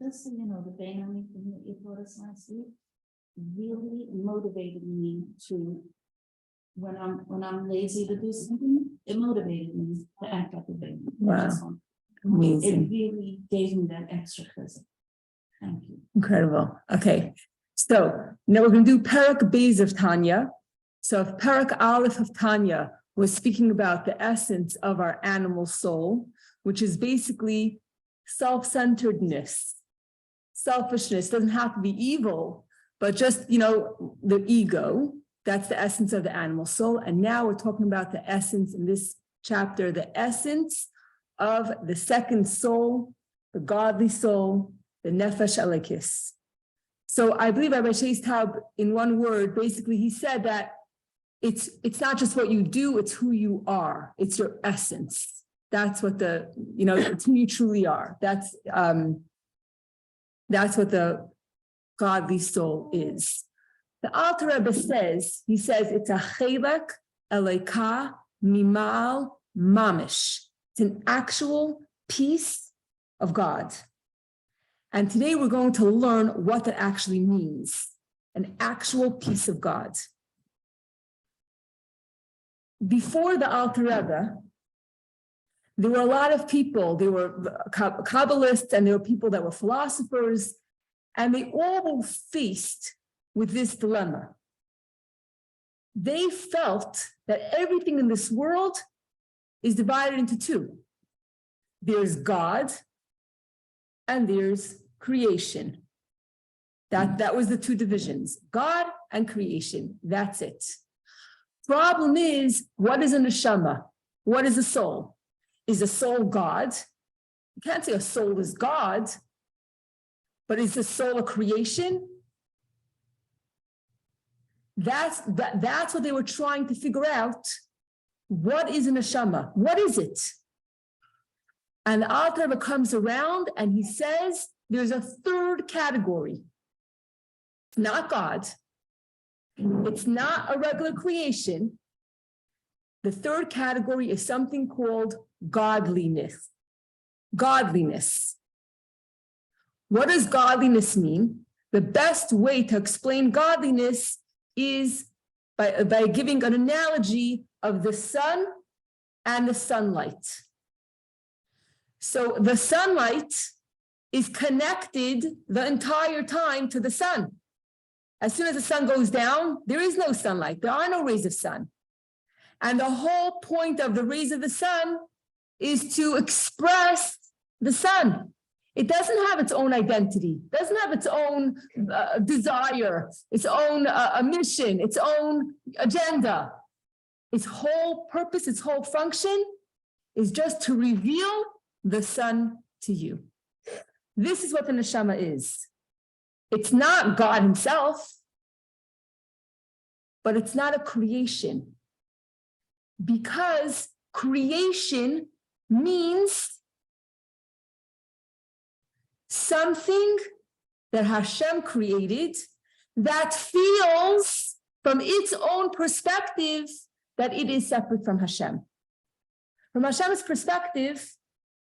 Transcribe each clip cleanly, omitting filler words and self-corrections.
just so you know, the Behar thing that you taught us last week really motivated me to, when I'm lazy to do something, it motivated me to act like a Behar. Wow. Amazing. It really gave me that extra physical. Thank you. Incredible. Okay. So now we're going to do Perek Beis of Tanya. So if Perek Aleph of Tanya was speaking about the essence of our animal soul, which is basically self-centeredness, selfishness. Doesn't have to be evil, but just, the ego. That's the essence of the animal soul. And now we're talking about the essence in this chapter, the essence of the second soul, the godly soul, the nefesh elokis. So I believe Rabbi Shei's Taub, in one word, basically he said that it's not just what you do, it's who you are. It's your essence. That's what it's who you truly are. That's what the godly soul is. The Alter Rebbe says, it's a Chelek Eleka Mimal Mamish. It's an actual piece of God. And today we're going to learn what that actually means, an actual piece of God. Before the Alter Rebbe, there were a lot of people, they were Kabbalists and there were people that were philosophers, and they all were faced with this dilemma. They felt that everything in this world is divided into two. There's God and there's creation. That was the two divisions, God and creation, that's it. Problem is, what is a neshama? What is a soul? Is a soul God? You can't say a soul is God, but is the soul a creation? That's what they were trying to figure out. What is a neshama? What is it? And the Alter Rebbe comes around and he says there's a third category. It's not God. It's not a regular creation. The third category is something called godliness. Godliness. What does godliness mean? The best way to explain godliness is by giving an analogy of the sun and the sunlight. So the sunlight is connected the entire time to the sun. As soon as the sun goes down, there is no sunlight. There are no rays of sun. And the whole point of the rays of the sun is to express the sun. It doesn't have its own identity, doesn't have its own desire, its own mission, its own agenda. Its whole purpose, its whole function is just to reveal the sun to you. This is what the neshama is. It's not God himself, but it's not a creation. Because creation means something that Hashem created that feels from its own perspective that it is separate from Hashem. From Hashem's perspective,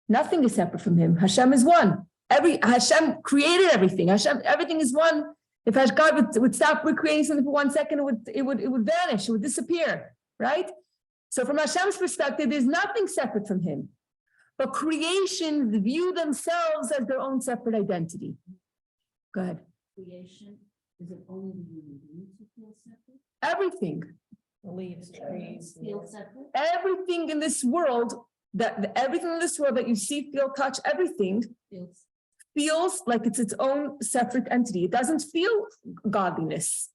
nothing is separate from him. Hashem is one. Hashem created everything. Everything is one. If God would stop recreating something for 1 second, it would vanish, it would disappear, right? So from Hashem's perspective, there's nothing separate from him. But creations view themselves as their own separate identity. Go ahead. Creation, is it only the human beings who feel separate? Everything. The leaves, trees, feel separate? Everything in this world, everything in this world that you see, feel, touch, everything feels like it's its own separate entity. It doesn't feel godliness.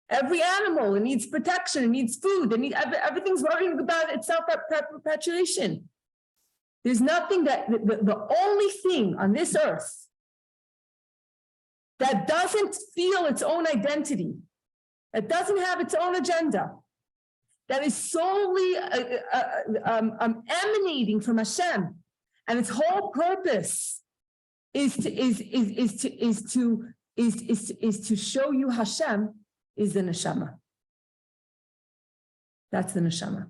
Every animal, it needs protection, it needs food, everything's worrying about its self-perpetuation. There's nothing the only thing on this earth that doesn't feel its own identity, that doesn't have its own agenda, that is solely emanating from Hashem, and its whole purpose is to show you Hashem, is the neshama. That's the neshama.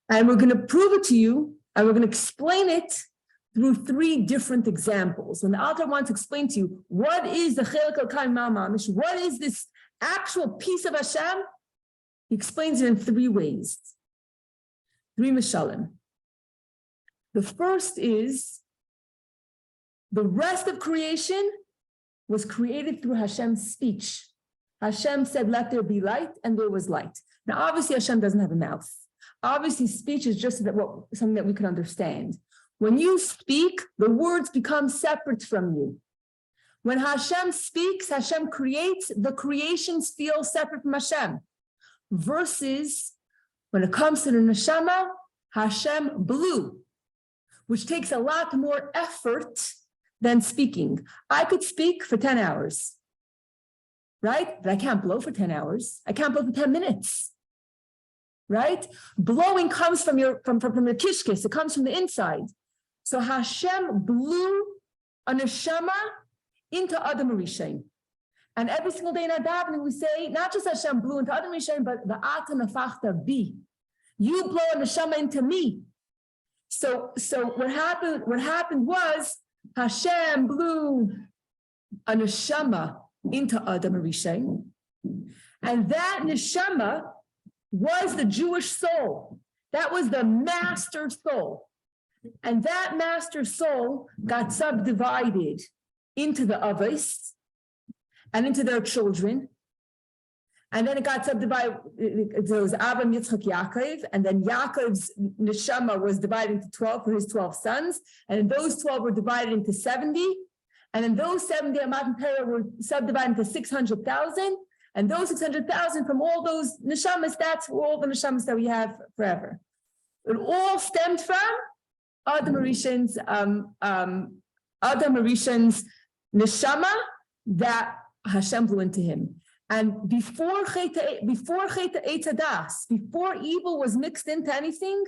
And we're going to prove it to you, and we're going to explain it through three different examples. When the author wants to explain to you what is the Chelek al-Kaim Ma'amamish, what is this actual piece of Hashem, he explains it in three ways, three mishalim. The first is the rest of creation was created through Hashem's speech. Hashem said, let there be light, and there was light. Now, obviously, Hashem doesn't have a mouth. Obviously, speech is just something that we can understand. When you speak, the words become separate from you. When Hashem speaks, Hashem creates, the creations feel separate from Hashem. Versus, when it comes to the neshama, Hashem blew, which takes a lot more effort than speaking. I could speak for 10 hours, right? But I can't blow for 10 hours. I can't blow for 10 minutes, right? Blowing comes from your kishkis. It comes from the inside. So Hashem blew a neshama into Adam Rishon. And every single day in our davening, we say, not just Hashem blew into Adam Rishon, but the Ata Nefachta Bi. You blow a neshama into me. So what happened was Hashem blew a neshama into Adam Rishon, and that neshama was the Jewish soul. That was the master soul. And that master soul got subdivided into the Avos and into their children. And then it got subdivided. There was Abraham, Yitzchak, Yaakov, and then Yaakov's neshama was divided into 12 for his 12 sons. And then those 12 were divided into 70. And then those 70 Amat and Perek were subdivided into 600,000. And those 600,000 from all those neshamas, that's all the neshamas that we have forever. It all stemmed from Adam Rishon's neshama that Hashem blew into him. And before Chelek Eitz Hadas, before evil was mixed into anything,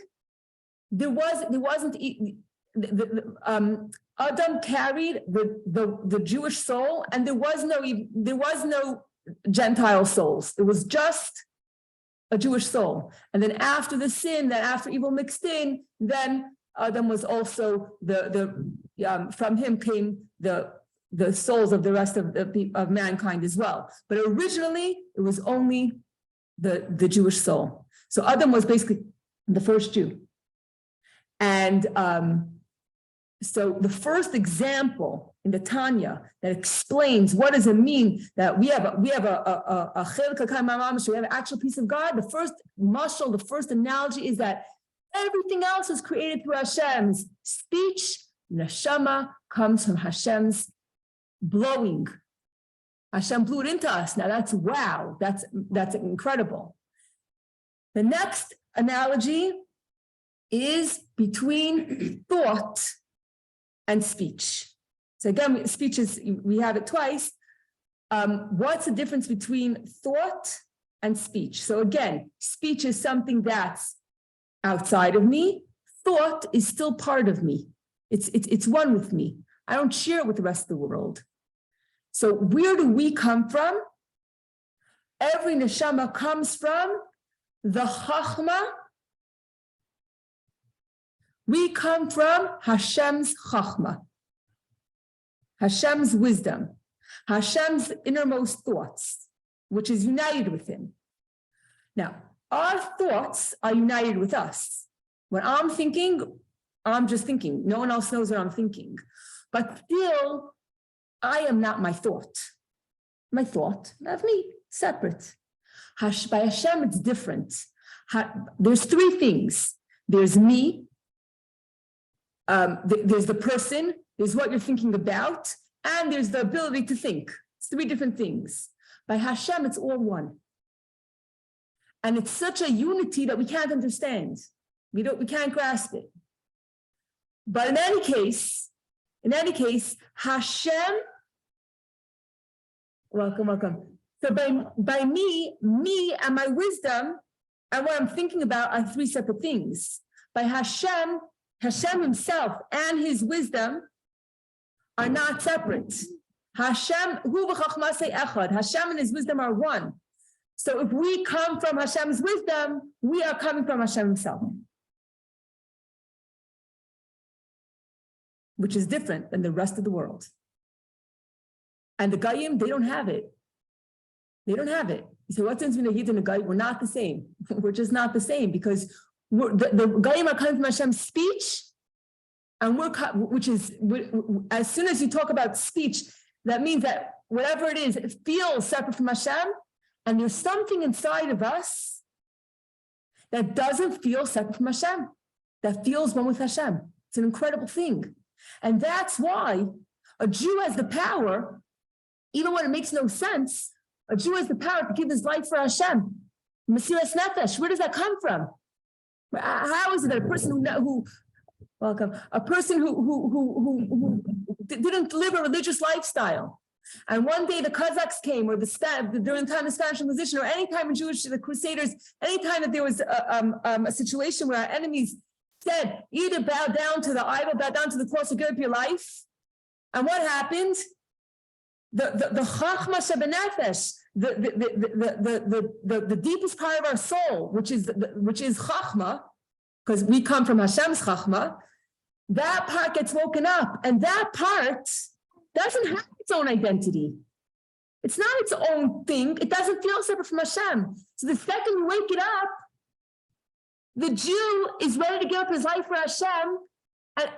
Adam carried the Jewish soul, and there was no Gentile souls. It was just a Jewish soul. And then after the sin, that after evil mixed in, then Adam was also from him came the souls of the rest of mankind as well. But originally, it was only the Jewish soul. So Adam was basically the first Jew. And so the first example in the Tanya that explains what does it mean that we have a Chelek al-Kaim Ma'amamish, we have an actual piece of God. The first mashal, the first analogy is that everything else is created through Hashem's speech. Neshama comes from Hashem's blowing. Hashem blew it into us. Now that's wow. That's incredible. The next analogy is between thought and speech. So again, speech is, we have it twice. What's the difference between thought and speech? So again, speech is something that's outside of me. Thought is still part of me. It's one with me. I don't share it with the rest of the world. So where do we come from? Every neshama comes from the chachma. We come from Hashem's chachma, Hashem's wisdom, Hashem's innermost thoughts, which is united with him. Now, our thoughts are united with us. When I'm thinking, I'm just thinking. No one else knows what I'm thinking. But still, I am not my thought. My thought, not me, separate. By Hashem, it's different. There's three things. There's me. There's the person. There's what you're thinking about. And there's the ability to think. It's three different things. By Hashem, it's all one. And it's such a unity that we can't understand. We can't grasp it. But in any case, Hashem, welcome. So by me and my wisdom and what I'm thinking about are three separate things. By Hashem himself and his wisdom are not separate. Hashem and his wisdom are one. So if we come from Hashem's wisdom, we are coming from Hashem himself. which is different than the rest of the world. And the Goyim, they don't have it. They don't have it. You say, what's the difference between a Yid and a Goy? We're not the same. We're just not the same because the Goyim are coming from Hashem's speech, and as soon as you talk about speech, that means that whatever it is, it feels separate from Hashem, and there's something inside of us that doesn't feel separate from Hashem, that feels one with Hashem. It's an incredible thing. And that's why a Jew has the power, even when it makes no sense, a Jew has the power to give his life for Hashem. Mesiras Nefesh, where does that come from? How is it that a person who didn't live a religious lifestyle, and one day the Kazakhs came, or during the time of the Spanish Inquisition, or any time in the Crusaders, any time that there was a situation where our enemies said, either bow down to the idol, bow down to the cross, or give up your life. And what happened? The Chachma Shebenefesh, the deepest part of our soul, which is Chachma, because we come from Hashem's Chachma, that part gets woken up, and that part doesn't have its own identity. It's not its own thing. It doesn't feel separate from Hashem. So the second you wake it up, the Jew is ready to give up his life for Hashem,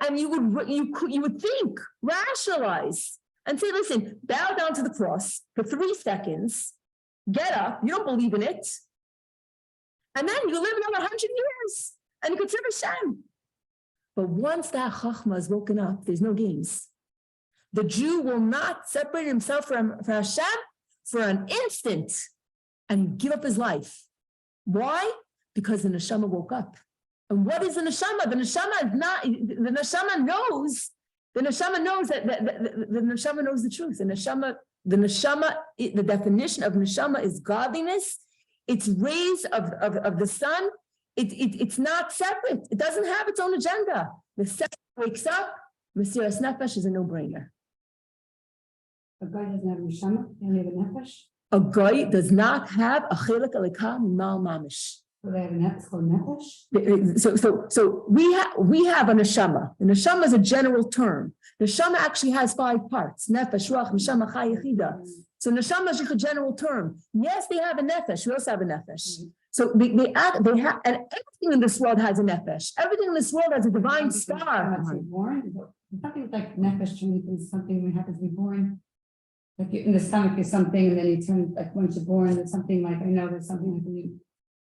and you would think, rationalize, and say, listen, bow down to the cross for 3 seconds, get up, you don't believe in it, and then you live another 100 years, and you could serve Hashem. But once that Chachma is woken up, there's no games. The Jew will not separate himself from Hashem for an instant and give up his life. Why? Because the neshama woke up. And what is the neshama? The neshama is not, the neshama knows that the neshama knows the truth. The definition of neshama is godliness. It's rays of the sun. It's not separate. It doesn't have its own agenda. The second wakes up, Mesiras Nefesh is a no-brainer. A guy doesn't have neshama, he only have a nefesh. A guy does not have a chelek alika mal mamish. So they have a nefesh called nefesh. So we have a neshama. The neshama is a general term. Neshama actually has 5 parts: nefesh, ruach, neshama, chay, yechida. So neshama is just a general term. Yes, they have a nefesh. We also have a nefesh. So they have, and everything in this world has a nefesh. Everything in this world has a divine star. Born, something like nefesh is something that happens to be born. Like in the stomach is something, and then you turn, like once you're born, there's something like, I know there's something like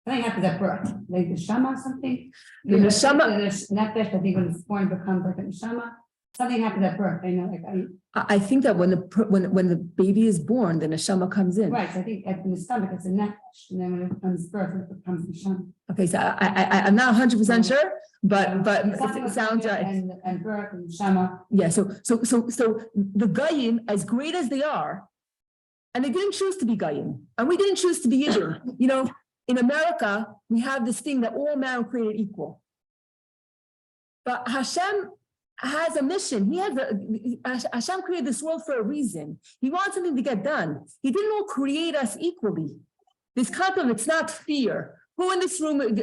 something happens at birth, like the neshama, something. The neshama, nefesh, I think when it's born, becomes like a neshama. Something happens at birth. I know, like I think that when the baby is born, the neshama comes in. Right. So I think in the stomach it's a nefesh, and then when it becomes birth, it becomes neshama. Okay, so I'm not 100% sure, but it sounds right. And birth and neshama. Yeah. So the Goyim, as great as they are, and they didn't choose to be Goyim, and we didn't choose to be Yidden. You know, in America we have this thing that all men are created equal, but Hashem has a mission. Hashem created this world for a reason. He wants something to get done. He didn't all create us equally. This concept, it's not fear. Who in this room is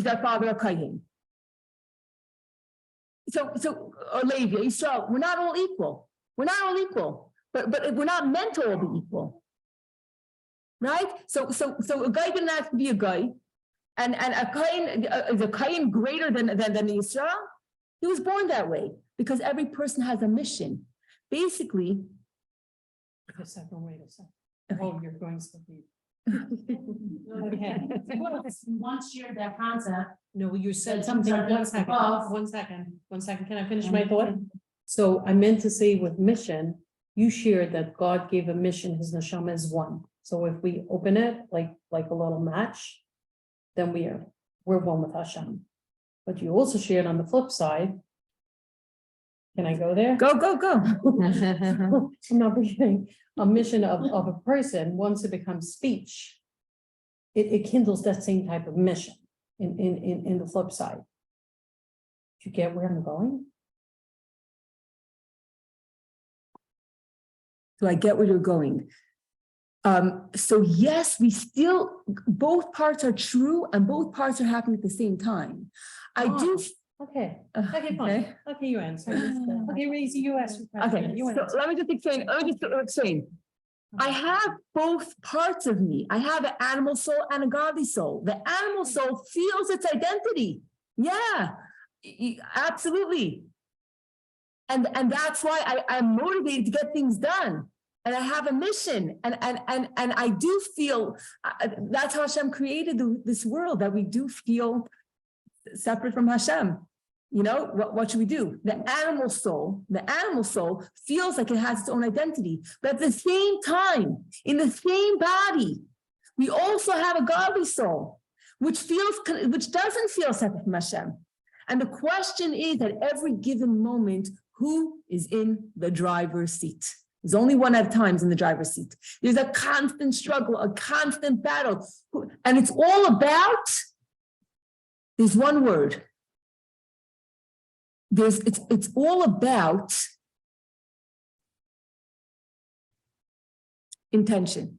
that father of Kayin? So or Levi, Yisrael, we're not all equal. We're not all equal, but we're not meant to all be equal. Right? So a guy didn't have to be a guy. And a Kain is a Kain greater than Israel? He was born that way because every person has a mission. Basically, Wait a second. Oh, you're going so deep. Okay. Once you're that concept. No, you said something. One second. Can I finish my thought? So I meant to say with mission, you shared that God gave a mission. His neshama is one. So if we open it like a little match, then we're one with Hashem. But you also shared on the flip side. Can I go there? go. I'm not forgetting a mission of a person once it becomes speech. It kindles that same type of mission in the flip side. Do you get where I'm going? So I get where you're going. So yes, both parts are true and both parts are happening at the same time. Okay, okay, fine. Okay. Okay, you answer. Okay, Raise, you ask. your Okay, question. You so answer. let me just explain. I have both parts of me. I have an animal soul and a godly soul. The animal soul feels its identity. Yeah, absolutely. And that's why I'm motivated to get things done. And I have a mission. And I do feel that's how Hashem created this world, that we do feel separate from Hashem. You know, what should we do? The animal soul feels like it has its own identity. But at the same time, in the same body, we also have a godly soul, which doesn't feel separate from Hashem. And the question is, at every given moment, who is in the driver's seat? There's only one at a time in the driver's seat. There's a constant struggle, a constant battle. And it's all about, there's one word. It's all about intention.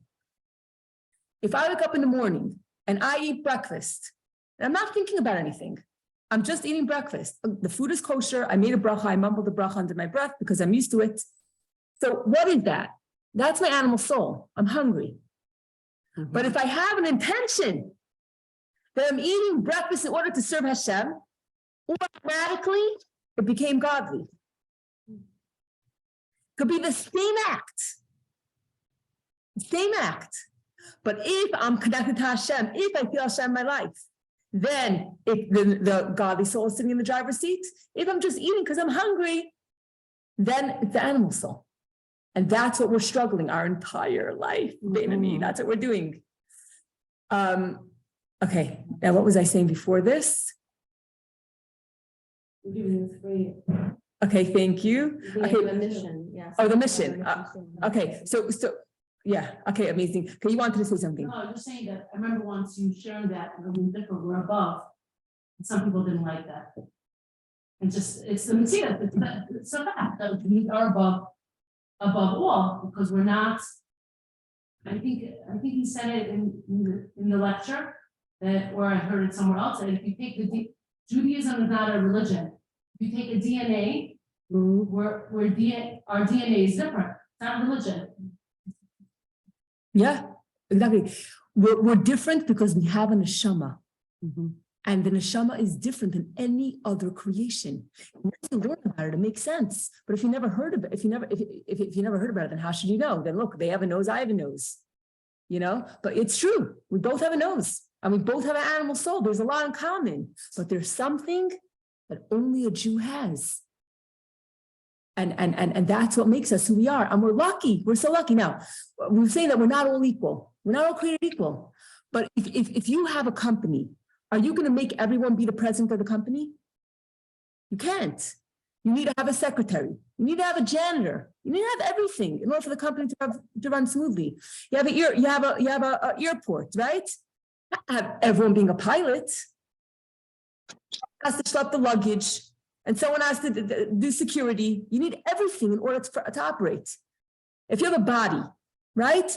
If I wake up in the morning and I eat breakfast, and I'm not thinking about anything, I'm just eating breakfast. The food is kosher. I made a bracha. I mumbled the bracha under my breath because I'm used to it. So what is that? That's my animal soul. I'm hungry. Mm-hmm. But if I have an intention that I'm eating breakfast in order to serve Hashem, automatically it became godly. Could be the same act. But if I'm connected to Hashem, if I feel Hashem in my life, then the godly soul is sitting in the driver's seat. If I'm just eating because I'm hungry, then it's the animal soul. And that's what we're struggling our entire life. Mm-hmm. That's what we're doing. Okay, now what was I saying before this? We're giving you three. Okay, thank you. Okay. The mission, yes. Oh, the mission. Okay, so yeah, okay, amazing. Okay, you wanted to say something. No, I was just saying that I remember once you sharing that we're above. And some people didn't like that. And just it's the material, it's a fact that we are above all, because we're not. I think he said it in the lecture that, or I heard it somewhere else, that if you take Judaism is not a religion. If you take a DNA, our DNA is different. It's not a religion. Yeah, exactly. We're different because we have a neshama. Mm-hmm. And the neshama is different than any other creation. Once you learn about it, it makes sense. But if you never heard of it, if you never heard about it, then how should you know? Then look, they have a nose, I have a nose. You know, but it's true. We both have a nose and we both have an animal soul. There's a lot in common, but there's something that only a Jew has. And that's what makes us who we are. And we're lucky. We're so lucky. Now, we're saying that we're not all equal. We're not all created equal. But if you have a company, are you going to make everyone be the president of the company? You can't. You need to have a secretary. You need to have a janitor. You need to have everything in order for the company to run smoothly. You have a airport, right? Have everyone being a pilot. Has to schlep the luggage, and someone has to do security. You need everything in order to operate. If you have a body, right?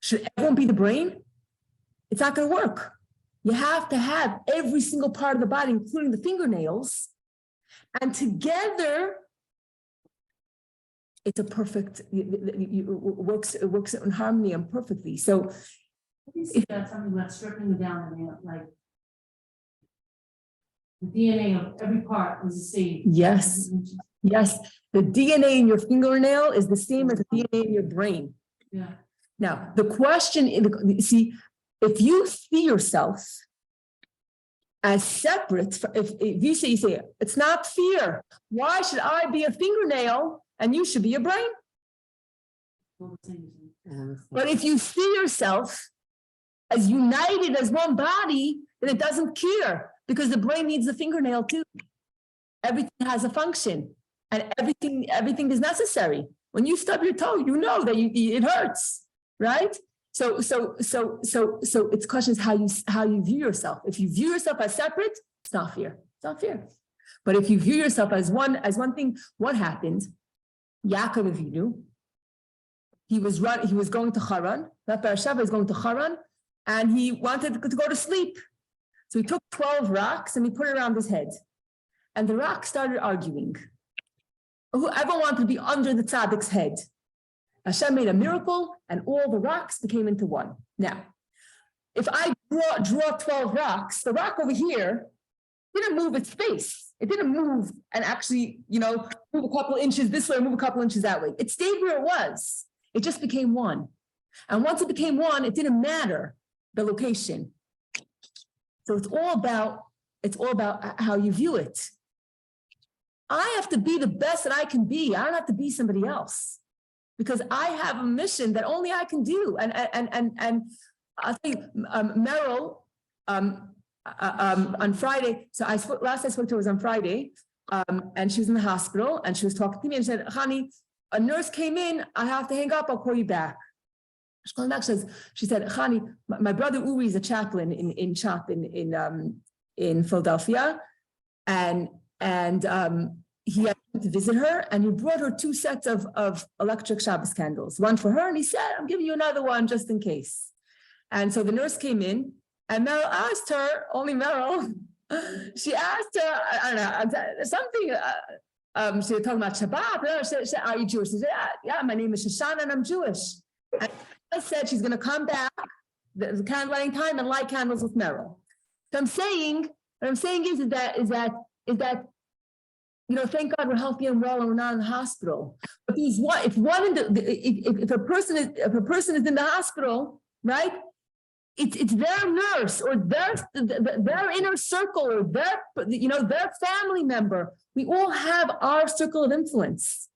Should everyone be the brain? It's not going to work. You have to have every single part of the body, including the fingernails, and together, it's a perfect. It works in harmony and perfectly. So, that's something about stripping down and like. The DNA of every part is the same. Yes. The DNA in your fingernail is the same as the DNA in your brain. Yeah. Now, the question is, see, if you see yourself as separate, if you say, it's not fear. Why should I be a fingernail and you should be a brain? But if you see yourself as united as one body, then it doesn't care. Because the brain needs the fingernail too. Everything has a function, and everything is necessary. When you stub your toe, you know that it hurts, right? So it's questions how you view yourself. If you view yourself as separate, it's not fear. It's not fear. But if you view yourself as one thing, what happened? Yaakov Avinu, he was going to Haran. That Beersheba is going to Haran, and he wanted to go to sleep. So he took 12 rocks and he put it around his head. and the rocks started arguing. Whoever wanted to be under the tzaddik's head. Hashem made a miracle, and all the rocks became into one. Now, if I draw 12 rocks, the rock over here didn't move its face. It didn't move and actually, move a couple inches this way, move a couple inches that way. It stayed where it was. It just became one. And once it became one, it didn't matter the location. So it's all about how you view it. I have to be the best that I can be. I don't have to be somebody else, because I have a mission that only I can do. And I think Meryl on Friday. So I spoke to her was on Friday, and she was in the hospital, and she was talking to me and she said, "Honey, a nurse came in. I have to hang up. I'll call you back." She called back. She said, "Honey, my brother Uri is a chaplain in CHOP in Philadelphia, and he had to visit her, and he brought her 2 sets of electric Shabbos candles, one for her, and he said, I'm giving you another one just in case." And so the nurse came in, and Meryl asked her, only Meryl, she asked her, I don't know, something, she was talking about Shabbat. She said, "Are you Jewish?" She said, "Yeah, my name is Shoshana and I'm Jewish." And I said she's going to come back, the candle-lighting time, and light candles with Meryl. So what I'm saying is that thank God we're healthy and well and we're not in the hospital. But if a person is in the hospital, right? It's their nurse or their inner circle or their family member. We all have our circle of influence,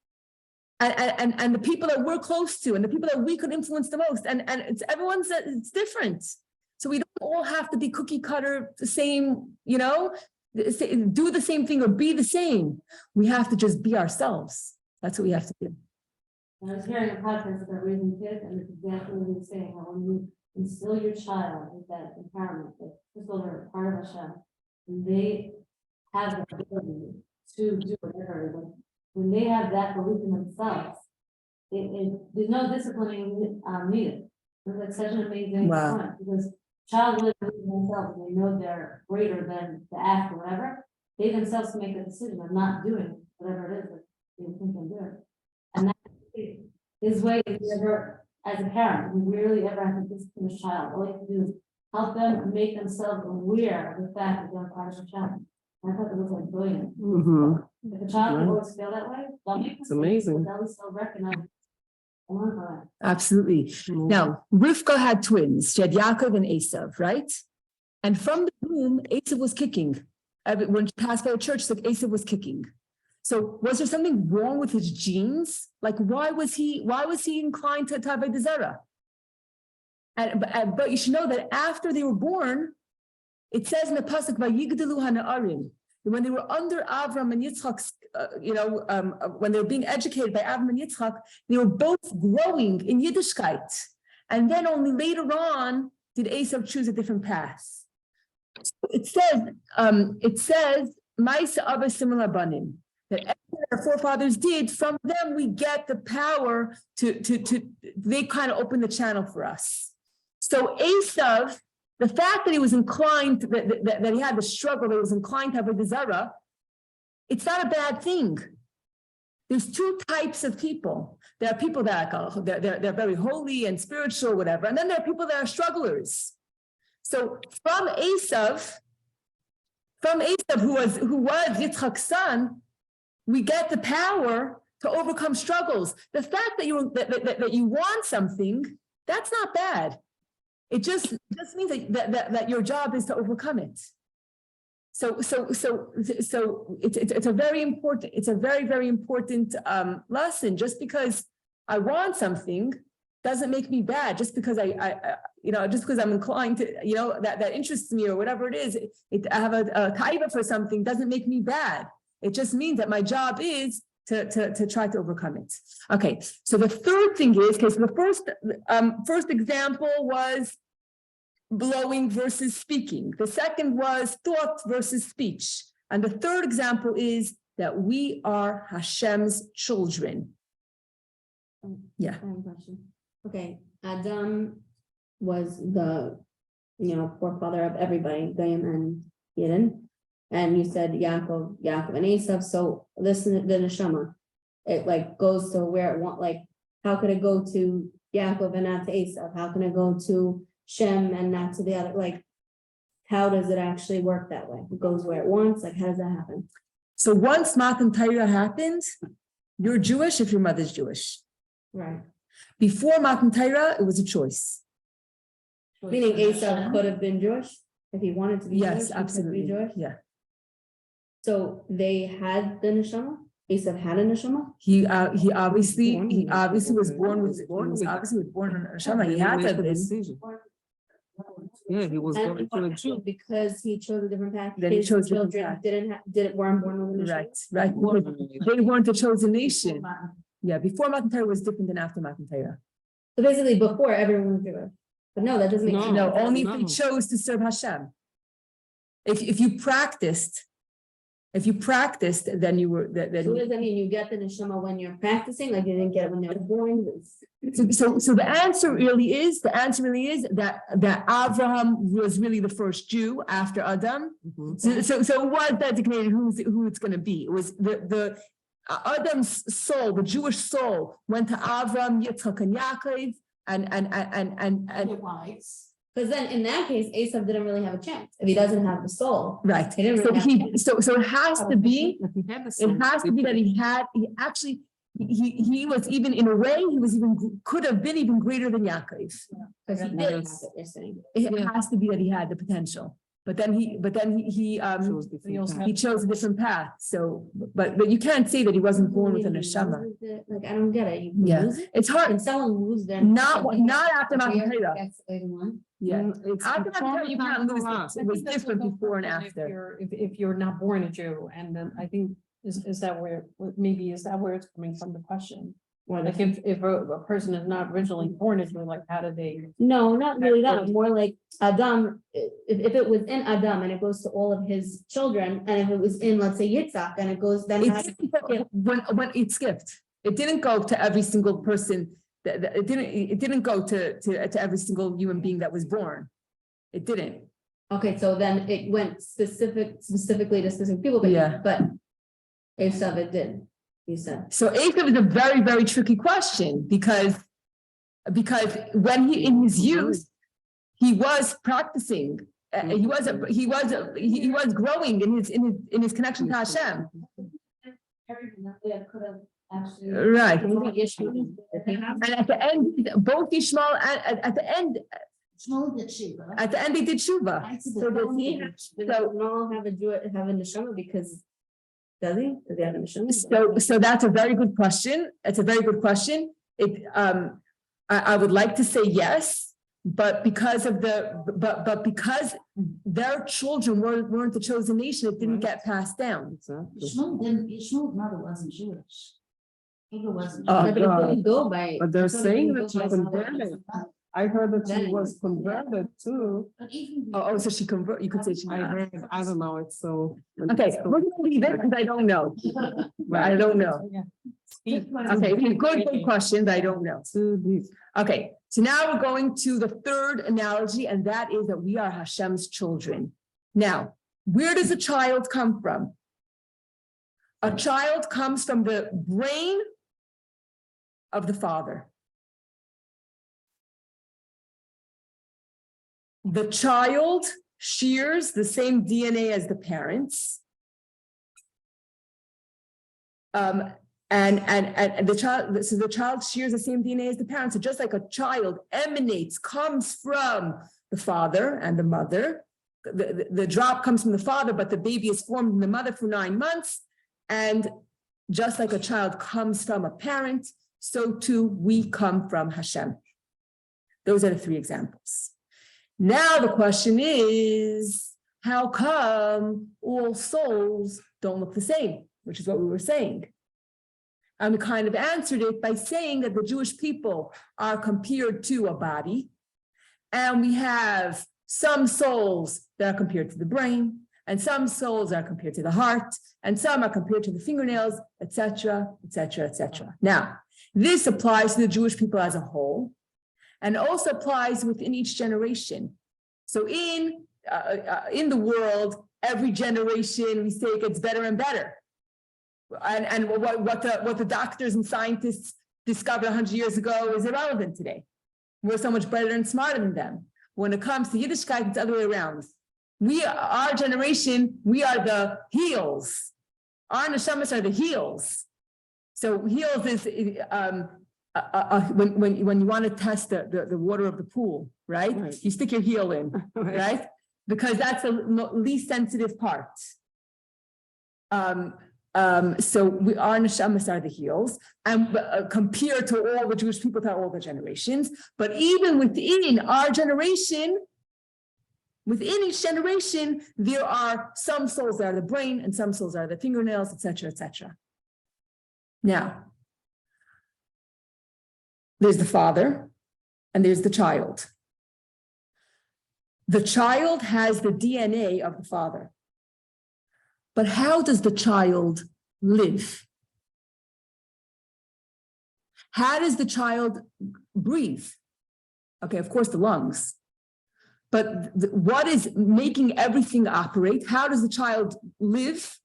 and the people that we're close to, and the people that we could influence the most. And it's different. So we don't all have to be cookie cutter, the same, do the same thing or be the same. We have to just be ourselves. That's what we have to do. I was hearing a podcast about raising kids, and it's exactly what you're saying. How when you instill your child with that empowerment, that first of all they're part of Hashem, and they have the ability to do whatever. When they have that belief in themselves, there's no disciplining needed. It's like such an amazing point, because child lives in themselves, and they know they're greater than the act or whatever. They themselves can make the decision of not doing whatever it is that they think they're doing. And that's his way, if you ever, as a parent, we really ever have to discipline a child. All you have to do is help them make themselves aware of the fact that they're part of a child. I thought that was like brilliant. If a child can always feel that way, it's amazing. They'll still recognize. Absolutely. Now, Rivka had twins. She had Yaakov and Esav, right? And from the womb, Esav was kicking. When she passed by a church, like Esav was kicking. So was there something wrong with his genes? Like, why was he inclined to Avodah Zarah? But you should know that after they were born, it says in the pasuk Vayigdalu Hana'arim, when they were under Avram and Yitzchak's, when they were being educated by Avram and Yitzchak, they were both growing in Yiddishkeit. And then only later on did Esav choose a different path. So it says, Ma'aseh Avos Simul Banim, that everything our forefathers did, from them we get the power they kind of open the channel for us. So Esav, the fact that he was inclined, that he had the struggle, that he was inclined to have a Zarah, it's not a bad thing. There's 2 types of people. There are people that they're very holy and spiritual, whatever, and then there are people that are strugglers. So from Esav, who was Yitzchak's son, we get the power to overcome struggles. The fact that you want something, that's not bad. It just means that your job is to overcome it. So it's a very important, it's a very, very important lesson. Just because I want something doesn't make me bad. Just because just because I'm inclined to, that interests me or whatever it is, I have a taiva for something doesn't make me bad. It just means that my job is to try to overcome it. Okay, so the third thing is, so the first example was blowing versus speaking. The second was thought versus speech. And the third example is that we are Hashem's children. Yeah. I have a question. Okay, Adam was the forefather of everybody, Goyim and Yidden. and you said Yaakov and Esav, so listen, the neshama, it like goes to where it want, like, how could it go to Yaakov and not to Esav? How can it go to Shem and not to the other, like, how does it actually work that way? It goes where it wants, like, how does that happen? So once Matan Torah happens, you're Jewish if your mother's Jewish. Right. Before Matan Torah, it was a choice. Meaning Esav could have been Jewish if he wanted to be Jewish. Yes, he could be absolutely. Jewish. Yeah. So they had the neshama. Esav had a neshama. He obviously was born with a neshama. He had to decision. Yeah, he was going to a Jew. Because he chose a different path. Then he His chose a different children path. weren't born with a neshama. Right. They weren't a chosen nation. Yeah, before Matan Torah was different than after Matan Torah. So basically, before everyone was Jewish. But no, that doesn't make sense. No, only if No. they chose to serve Hashem. If you practiced, then you were So what does that mean? You get the neshama when you're practicing, like you didn't get it when they were born? So the answer really is that Abraham was really the first Jew after Adam. So it was designated who it's going to be. It was the Adam's soul, the Jewish soul, went to Avram, Yitzchak, and Yaakov, and Wives. Because then in that case, Esav didn't really have a chance. If he doesn't have the soul. right. He didn't really have So it has to be. It has to be that he was even in a way, could have been even greater than Yaakov. Because he did have it, you're saying. It has to be that he had the potential, but then he chose a different path. So, but you can't say that he wasn't born with a neshama. Like, I don't get it. You Yeah. lose it? It's hard, Can someone lose their? not after Matan Torah. Yeah, It's after Matan Torah, you can't lose us. it. It was different before and after. If you're not born a Jew, and then I think, is that where it's coming from, the question? Like if a person is not originally born a Jew, like how do they? No, not really that, more like Adam, if it was in Adam and it goes to all of his children, and if it was in, let's say, Yitzhak, and it goes, then. When it skipped, it didn't go to every single person. It didn't go to every single human being that was born. It didn't. Okay, so then it went specifically to specific people, Yeah. but Esav it did, you said. So Esav is a very, very tricky question because when he in his youth, he was practicing. He was growing in his connection to Hashem. Could have actually. Right. Maybe Ishmael. And at the end, both Ishmael and at the end they did tshuva. So does he not have a neshama because, does he? Does he have a neshama? So that's a very good question. It's a very good question. I would like to say yes, but because their children weren't the chosen nation, it didn't get passed down. Ishmael's mother wasn't Jewish. He wasn't. Oh, But it didn't go by. But they're saying that she But converted. I heard that she was converted too. So she convert. You could say she. I heard, I don't know, it's so. Okay, we're gonna leave it because I don't know. I don't know. Okay, good question, but I don't know. Too deep. Okay, so now we're going to the third analogy, and that is that we are Hashem's children. Now, where does a child come from? A child comes from the brain of the father. The child shares the same DNA as the parents. And the child shares the same DNA as the parents. So just like a child comes from the father and the mother, the drop comes from the father, but the baby is formed in the mother for 9 months. And just like a child comes from a parent, so too we come from Hashem. Those are the 3 examples. Now the question is, how come all souls don't look the same? Which is what we were saying. And we kind of answered it by saying that the Jewish people are compared to a body, and we have some souls that are compared to the brain, and some souls are compared to the heart, and some are compared to the fingernails, etc., etc., etc. Now, this applies to the Jewish people as a whole, and also applies within each generation. So in the world, every generation we say it gets better and better. And what the doctors and scientists discovered 100 years ago is irrelevant today. We're so much better and smarter than them. When it comes to Yiddishkeit, it's the other way around. Our generation, we are the heels. Our neshamas are the heels. So heels is when you want to test the water of the pool, right? You stick your heel in, right? Because that's the least sensitive part. So our neshamas are the heels, and compared to all the Jewish people throughout all the generations. But even within our generation, within each generation, there are some souls that are the brain, and some souls are the fingernails, etc., etc. Now, there's the father, and there's the child. The child has the DNA of the father. But how does the child live? How does the child breathe? Okay, of course, the lungs. But what is making everything operate? How does the child live?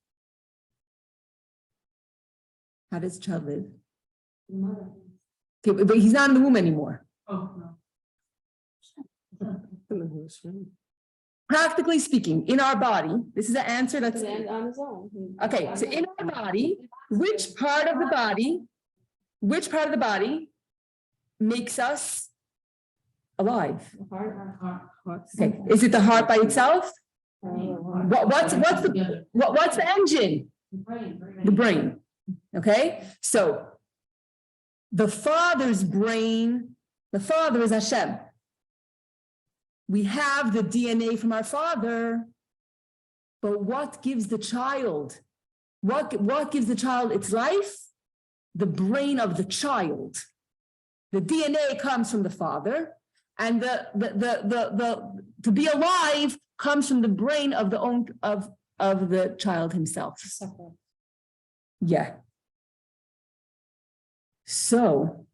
How does the child live? Okay, but he's not in the womb anymore. Oh, Practically speaking, in our body, this is an answer that's Stand on his own. okay. So in our body, which part of the body makes us alive? Okay, is it the heart by itself? What's the engine? The brain. Okay, so the father's brain, the father is Hashem. We have the DNA from our father, but what gives the child? What gives the child its life? The brain of the child. The DNA comes from the father, and to be alive comes from the brain of the child himself. Yeah. So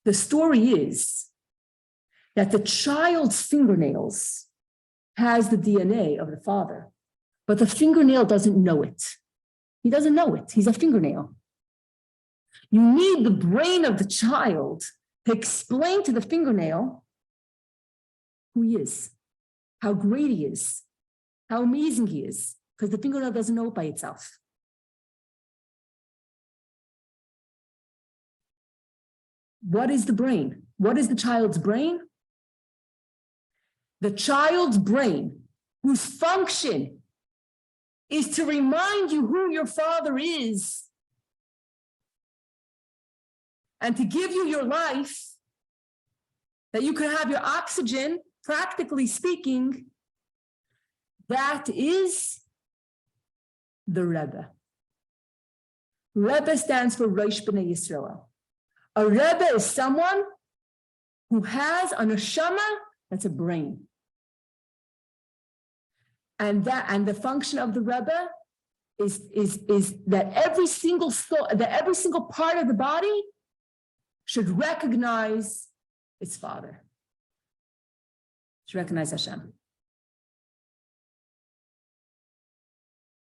the story is that the child's fingernails has the DNA of the father, but the fingernail doesn't know it. He doesn't know it. He's a fingernail. You need the brain of the child to explain to the fingernail who he is, how great he is, how amazing he is, because the fingernail doesn't know it by itself. What is the brain? What is the child's brain? The child's brain, whose function is to remind you who your father is and to give you your life, that you can have your oxygen, practically speaking, that is the Rebbe. Rebbe stands for Rosh B'nai Yisrael. A Rebbe is someone who has a neshama that's a brain. And the function of the Rebbe is that every single soul, that every single part of the body should recognize its father. Should recognize Hashem.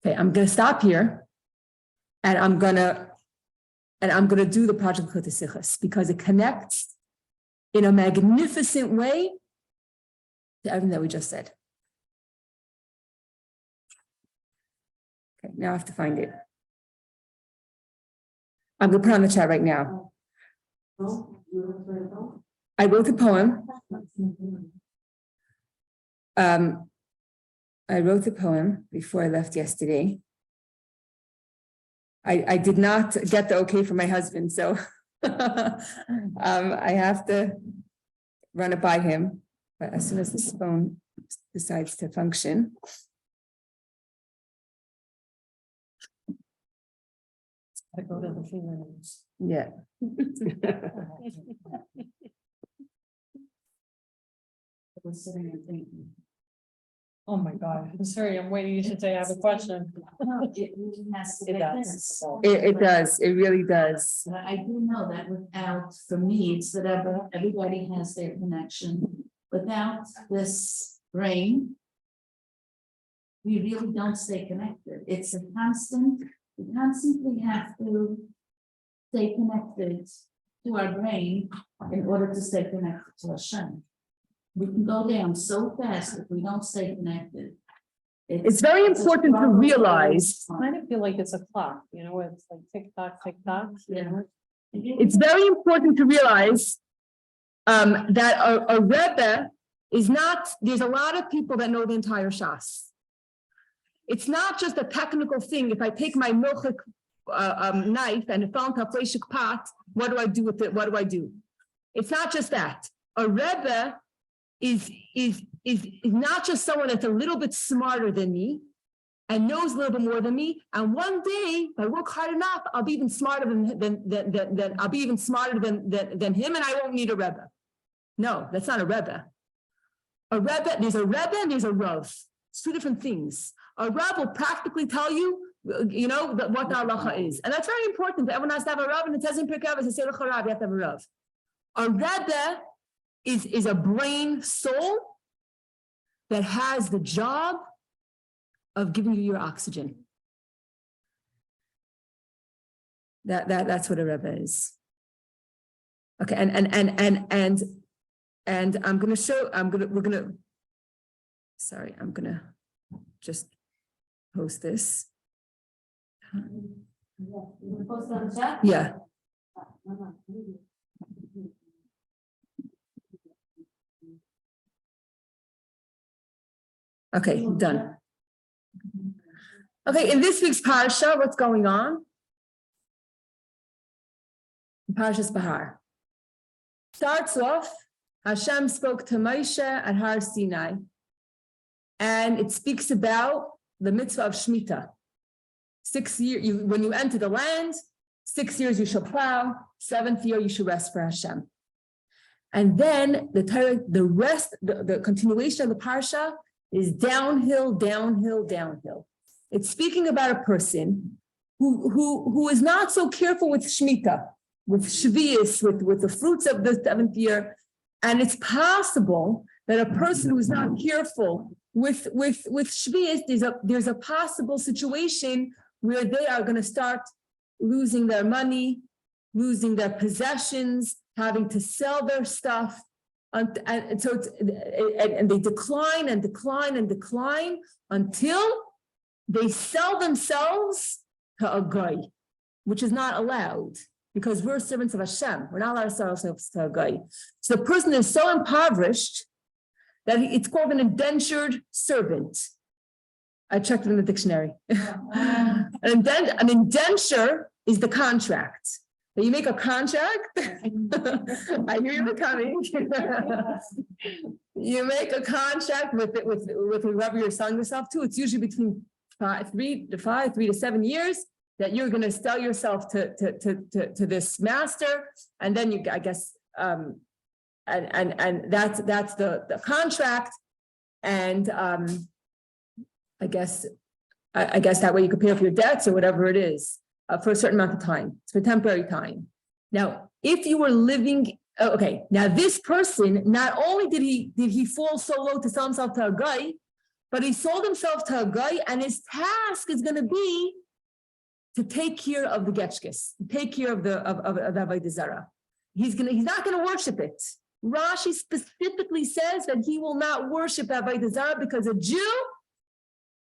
Okay, I'm gonna stop here, and I'm gonna do the project Likkutei Sichos because it connects in a magnificent way to everything that we just said. Okay, now I have to find it. I'm gonna put it on the chat right now. I wrote a poem. I wrote the poem before I left yesterday. I did not get the okay from my husband, so I have to run it by him. But as soon as this phone decides to function. I go to the fingernails. Yeah. was sitting and thinking. Oh, my God. I'm sorry, I'm waiting. You should say I have a question. No, it really has to It make does. sense. It does. It really does. But I do know that without, for me, it's that everybody has their connection. Without this brain, we really don't stay connected. It's a constant, we constantly have to stay connected to our brain in order to stay connected to Hashem. We can go down so fast if we don't stay connected. It's very a important to struggle. realize, I kind of feel like it's a clock, you know, it's like tick tock, you know? it's very important to realize that a Rebbe is not, there's a lot of people that know the entire Shas. It's not just a technical thing. If I take my milchik knife and it fell into a fleshik pot, what do I do with it? What do I do? It's not just that. A Rebbe is not just someone that's a little bit smarter than me and knows a little bit more than me. And one day, if I work hard enough, I'll be even smarter than I'll be even smarter than him, and I won't need a Rebbe. No, that's not a Rebbe. A Rebbe, there's a Rebbe and there's a Rav. It's two different things. A Rav will practically tell you, what the halacha is. And that's very important. Everyone has to have a Rav, and it says in Perek, you have to have a Rav. A Rebbe is a brain soul that has the job of giving you your oxygen. That's what a Rebbe is. Okay, and I'm gonna just post this. You post it on the chat? Yeah. Okay, done. Okay, in this week's parsha, what's going on? Parshas Behar. Starts off, Hashem spoke to Moshe at Har Sinai, and it speaks about the mitzvah of Shemitah. 6 years, when you enter the land, 6 years you shall plow, 7th year you shall rest for Hashem. And then the continuation of the parsha is downhill, downhill, downhill. It's speaking about a person who is not so careful with Shemitah, with Shvius, with the fruits of the 7th year. And it's possible that a person who is not careful with Shvius, there's a possible situation where they are going to start losing their money, losing their possessions, having to sell their stuff. And they decline and decline and decline until they sell themselves to a guy, which is not allowed because we're servants of Hashem. We're not allowed to sell ourselves to a guy. So the person is so impoverished that it's called an indentured servant. I checked it in the dictionary. An indenture is the contract. So you make a contract. I hear you coming. You make a contract with whoever you're selling yourself to. It's usually between 3 to 7 years that you're going to sell yourself to this master, and then you, I guess, and that's the contract, and I guess that way you can pay off your debts or whatever it is. For a certain amount of time. It's for temporary time. Now, if you were living, okay, now this person, not only did he fall so low to sell himself to a guy, but he sold himself to a guy, and his task is going to be to take care of the getchkes, take care of the Avodah Zarah. He's not going to worship it. Rashi specifically says that he will not worship Avodah Zarah because a Jew,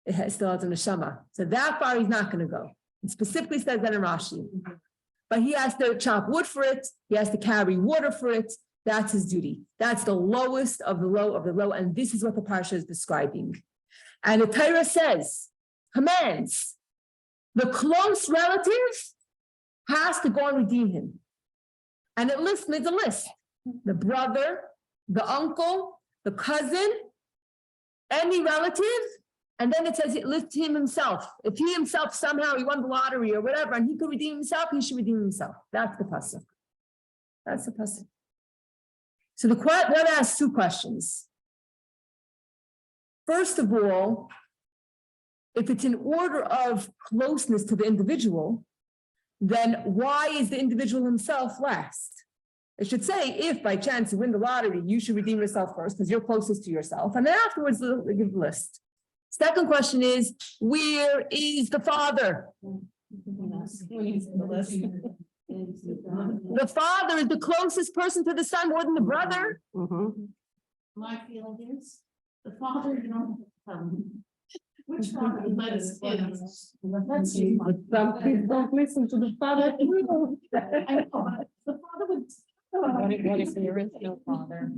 it still has a neshama. So that far he's not going to go. It specifically says that in Rashi. But he has to chop wood for it. He has to carry water for it. That's his duty. That's the lowest of the low of the low. And this is what the parsha is describing. And the Torah says, commands, the close relative has to go and redeem him. And it made a list. The brother, the uncle, the cousin, any relative. And then it says it lists him himself. If he himself somehow he won the lottery or whatever, and he could redeem himself, he should redeem himself. That's the pasuk. That's the pasuk. So the Rebbe asks 2 questions. First of all, if it's in order of closeness to the individual, then why is the individual himself last? It should say, if by chance you win the lottery, you should redeem yourself first because you're closest to yourself, and then afterwards they give the list. Second question is, where is the father? The father is the closest person to the son more than the brother. My feeling is, the father, you don't tell him. Which father would let his kids? Let's see. Some kids don't listen to the father. I know, but the father would. What if there is no father?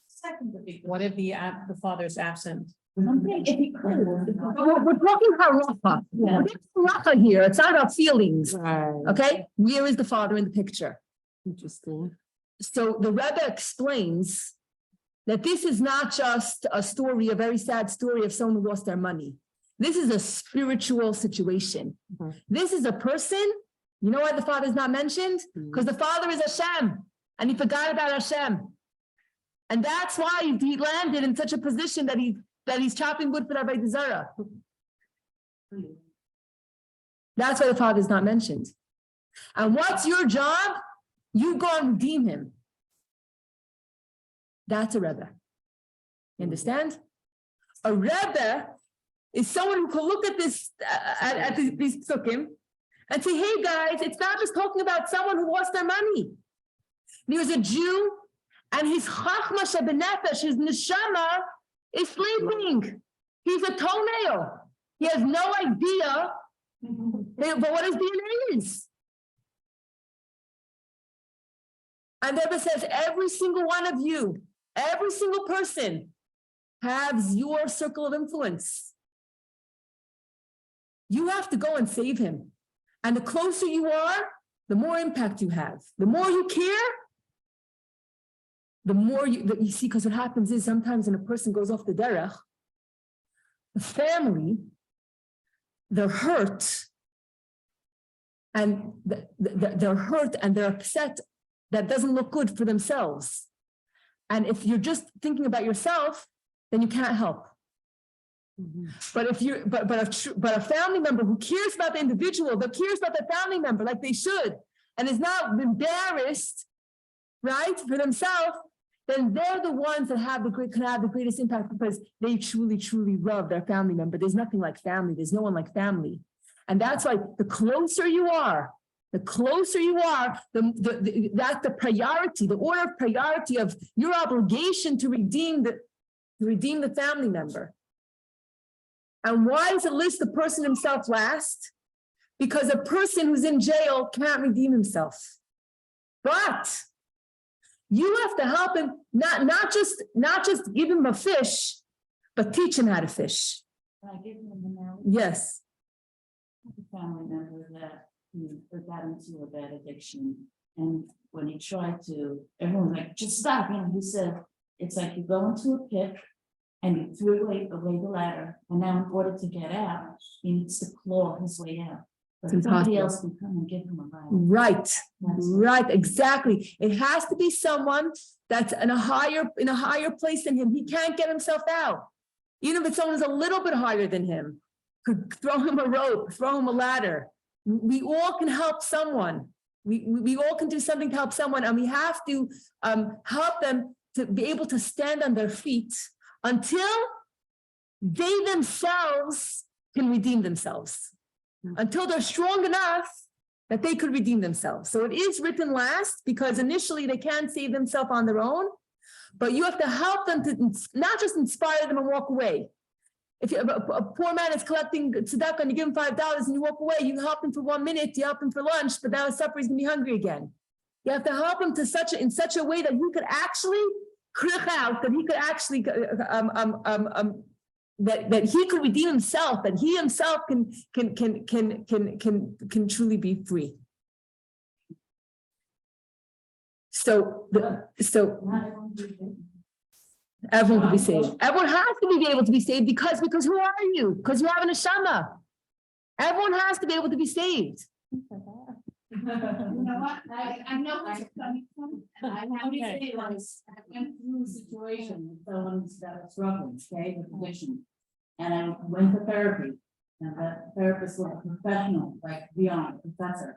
Second would be. What if the father's absent? I'm thinking if he could. We're talking halacha. Yeah. Halacha here. It's not about feelings. Right. Okay, where is the father in the picture? Interesting. So the Rebbe explains that this is not just a story, a very sad story of someone who lost their money. This is a spiritual situation. Mhm. This is a person, you know why the father is not mentioned? Because the father is Hashem, and he forgot about Hashem. And that's why he landed in such a position that he's chopping wood for the Avodah Zarah. That's why the father is not mentioned. And what's your job? You go and redeem him. That's a Rebbe. You understand? A Rebbe is someone who can look at this, at these psukim and say, hey guys, it's not just talking about someone who lost their money. There's a Jew and his chachma shebenefesh, his neshama, is sleeping. He's a toenail. He has no idea but what his DNA is. And the Rebbe says, every single one of you, every single person has your circle of influence. You have to go and save him. And the closer you are, the more impact you have. The more you care, the more you see, because what happens is sometimes when a person goes off the derech, the family, they're hurt, and they're hurt and they're upset. That doesn't look good for themselves. And if you're just thinking about yourself, then you can't help. But if you, but a family member who cares about the individual, that cares about the family member like they should, and is not embarrassed, right, for themselves, then they're the ones that can have the greatest impact because they truly, truly love their family member. There's nothing like family. There's no one like family. And that's why the closer you are, that's the priority, the order of priority of your obligation to redeem the family member. And why does it list the person himself last? Because a person who's in jail can't redeem himself. But you have to help him, not just give him a fish, but teach him how to fish. Can I give him an analogy? Yes. A family member that got into a bad addiction, and when he tried to, everyone was like, just stop. He said, it's like you go into a pit and you threw away the ladder, and now in order to get out, he needs to claw his way out. But It's somebody impossible. else can come and give him a ride. Right, right, exactly. It has to be someone that's in a higher place than him. He can't get himself out. Even if it's someone who's a little bit higher than him, could throw him a rope, throw him a ladder. We all can help someone. We all can do something to help someone, and we have to help them to be able to stand on their feet until they themselves can redeem themselves. Until they're strong enough that they could redeem themselves. So it is written last because initially they can't save themselves on their own, but you have to help them to not just inspire them and walk away. If a poor man is collecting tzedakah and you give him $5 and you walk away, you help him for 1 minute, you help him for lunch, but now his supper, he's gonna be hungry again. You have to help him in such a way that you could actually that he could actually that he could redeem himself, that he himself can truly be free. So everyone can be saved. Everyone has to be able to be saved because who are you? Because you have a neshama. Everyone has to be able to be saved. You know what? I know where you're coming from. I have to say, I went through a situation with someone that was struggling, okay, with addiction. And I went to therapy, and that therapist was a professional, like beyond a professor.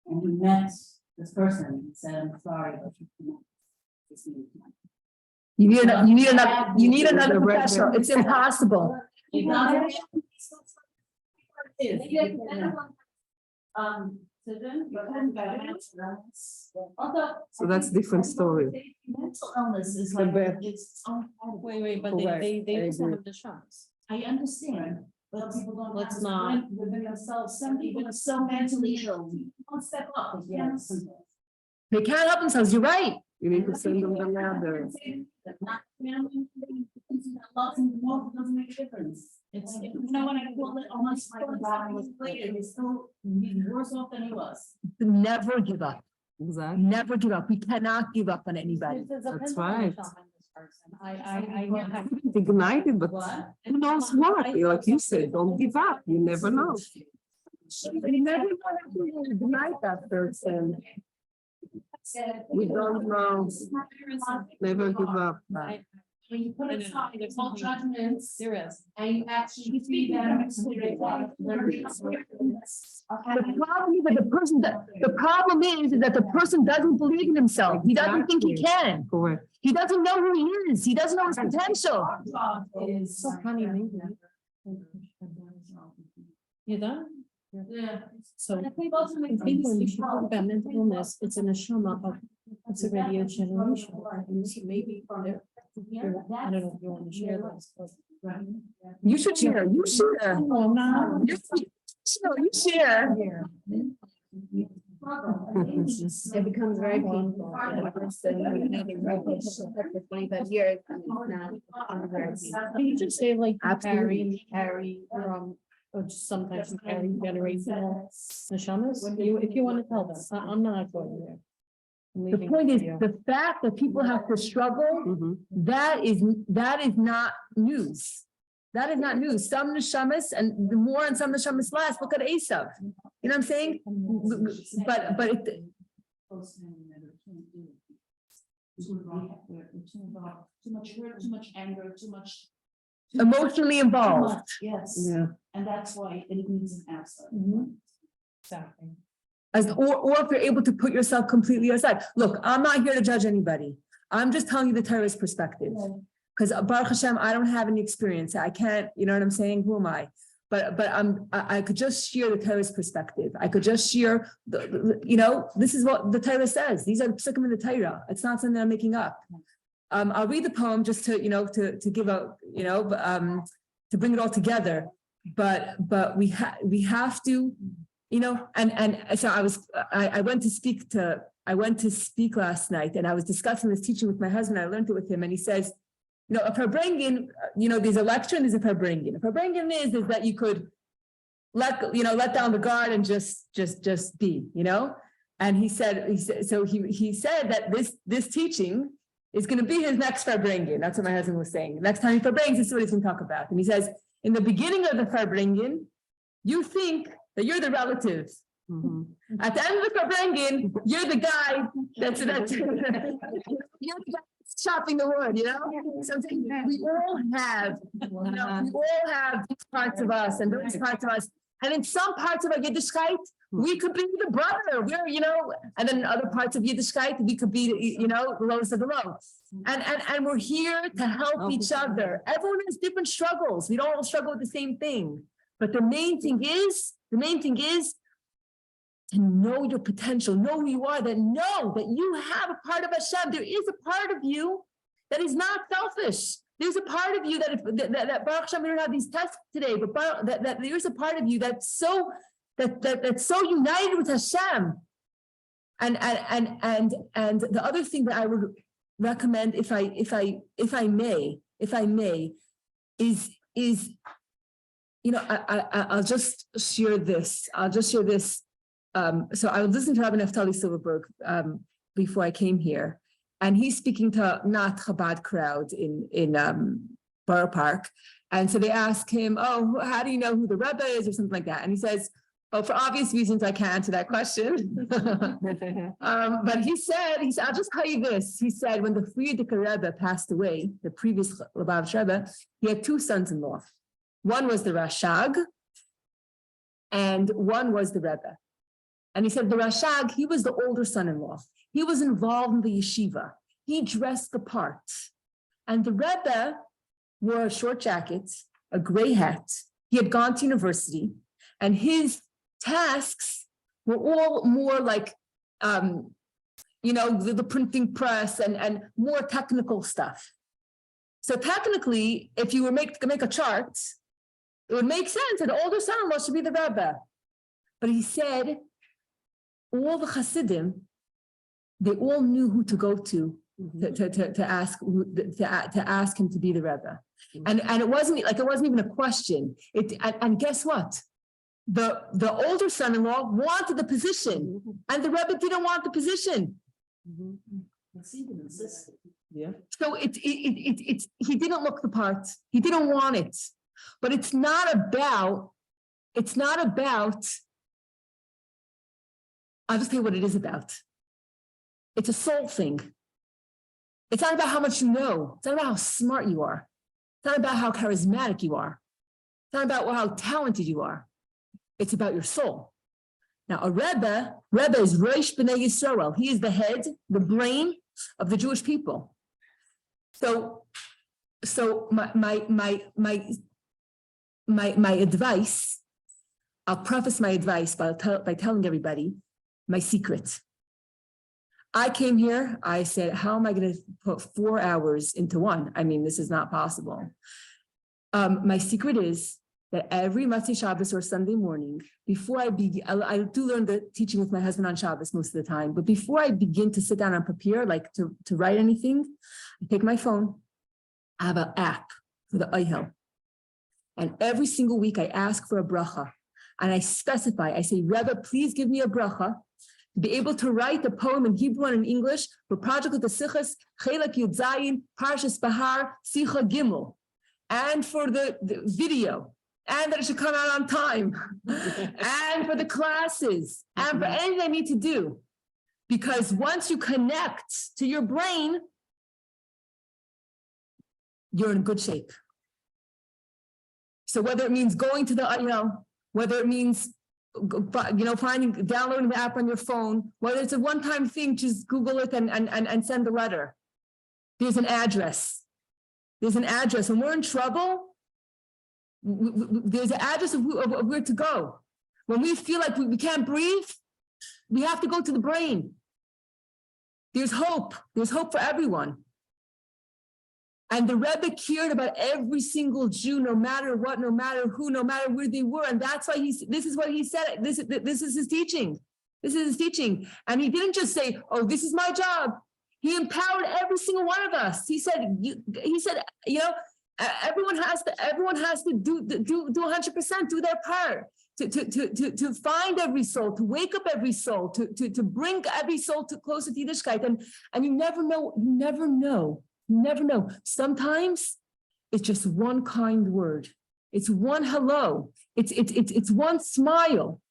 And he met this person and said, I'm sorry, but you cannot. You need another professional. It's impossible. So that's different story. Mental illness is The like, bad. it's its own category. Wait, but Correct, they I also agree. have the shots. I understand, but people don't. Let's have to not. blame within themselves, some people are so mentally ill, don't step up, they can't. They can't help themselves, you're right. You need to send them the ladder. Doesn't make a difference. It's, you know, when I call it almost like a guy was playing, he's still, he's worse off than he was. Never give up, Exactly. never give up. We cannot give up on anybody. That's right. I. Ignited, but What? who knows what? Like you said, don't give up. You never know. You never know to ignite that person. We don't know. Never give up. When you put aside the whole judgments There is. and you actually see them. The problem is that the problem is that the person doesn't believe in himself. He doesn't think he can. Correct. He doesn't know who he is. He doesn't know his potential. Is. So funny, maybe. You done? Yeah. So And I think ultimately. I think when you talk about mental illness, it's an neshama of, it's already a generation. And so maybe I don't know if you want to share this, but. You should share. You share. No, I'm not. You share. It becomes very painful for the person who's having relationship for 25 years and it's not on her. Can you just say like Absolutely. carry, or just sometimes you carry generational neshamas? If you want to tell them, I'm not going there. I'm The leaving point it is, to you. the fact that people have to struggle, Mhm. that is not news. That is not news. Some neshamas and the more and some neshamas less. Look at Esav. You know what I'm saying? But it, Too much hurt, too much anger, too much. emotionally Too involved. much, yes, Yeah. and that's why it needs an answer. Exactly. Or if you're able to put yourself completely aside. Look, I'm not here to judge anybody. I'm just telling you the Torah's perspective. Because Baruch Hashem, I don't have any experience. I can't, you know what I'm saying? Who am I? But I could just share the Torah's perspective. I could just share, this is what the Torah says. These are the psukim in the Torah. It's not something I'm making up. I'll read the poem just to, to give a, to bring it all together. But we have to, and so I went to speak last night and I was discussing this teaching with my husband. I learned it with him and he says, a Farbrengen, there's a lecture and there's a Farbrengen. A Farbrengen is that you could let down the guard and just be, And he said that this teaching is going to be his next Farbrengen. That's what my husband was saying. Next time he Farbrengens, this is what he's going to talk about. And he says, in the beginning of the Farbrengen, you think that you're the relative. Mhm. At the end of the Farbrengen, you're the guy that's you're the guy chopping the wood, So I'm saying we all have, these parts of us and those parts of us. And in some parts of our Yiddishkeit, we could be the brother. We're, and then in other parts of Yiddishkeit, we could be, the lowest of the low. And we're here to help each other. Everyone has different struggles. We don't all struggle with the same thing. But the main thing is to know your potential, know who you are, know that you have a part of Hashem. There is a part of you that is not selfish. There's a part of you that Baruch Hashem, we don't have these tests today, but that there's a part of you that's so united with Hashem. And the other thing that I would recommend, if I may, is I'll just share this. So I was listening to Rabbi Naftali Silverberg before I came here, and he's speaking to not Chabad crowd in Borough Park, and so they ask him, "Oh, how do you know who the Rebbe is?" or something like that, and he says, "Oh, for obvious reasons, I can't answer that question." But he said, "I'll just tell you this." He said, when the Frierdiker Rebbe passed away, the previous Lubavitch Rebbe, he had two sons-in-law. One was the Rashag, and one was the Rebbe. And he said the Rashag, he was the older son-in-law. He was involved in the yeshiva. He dressed the part. And the Rebbe wore a short jacket, a gray hat. He had gone to university, and his tasks were all more like, the printing press and more technical stuff. So technically, if you were make a chart, it would make sense that older son-in-law should be the Rebbe. But he said, all the Hasidim, they all knew who to go to ask him to be the Rebbe. And it wasn't even a question. And guess what? The older son-in-law wanted the position, and the Rebbe didn't want the position. Yeah. So he didn't look the part. He didn't want it. But it's not about, I'll just tell you what it is about. It's a soul thing. It's not about how much you know. It's not about how smart you are. It's not about how charismatic you are. It's not about how talented you are. It's about your soul. Now, a Rebbe is Rosh B'nai Yisrael. He is the head, the brain of the Jewish people. So my advice, I'll preface my advice by telling everybody my secret. I came here, I said, how am I going to put 4 hours into one? I mean, this is not possible. My secret is that every Motzei Shabbos or Sunday morning, before I begin, I do learn the teaching with my husband on Shabbos most of the time, but before I begin to sit down and prepare, like to write anything, I take my phone. I have an app for the Oihel. And every single week I ask for a bracha. And I specify, I say, Rebbe, please give me a bracha to be able to write a poem in Hebrew and in English for project with the Sichos, Chelek Yud Zayin, Parshas Behar, Sicha Gimel, and for the video, and that it should come out on time, and for the classes, and for anything I need to do. Because once you connect to your brain, you're in good shape. So whether it means going to the, whether it means, downloading the app on your phone, whether it's a one-time thing, just Google it and send a letter. There's an address. There's an address. When we're in trouble, there's an address of where to go. When we feel like we can't breathe, we have to go to the brain. There's hope. There's hope for everyone. And the Rebbe cared about every single Jew, no matter what, no matter who, no matter where they were. And that's why this is what he said. This is his teaching. This is his teaching. And he didn't just say, oh, this is my job. He empowered every single one of us. He said, everyone has to do 100%, do their part. To find every soul, to wake up every soul, to bring every soul closer to Yiddishkeit. And you never know. Sometimes it's just one kind word. It's one hello. It's one smile.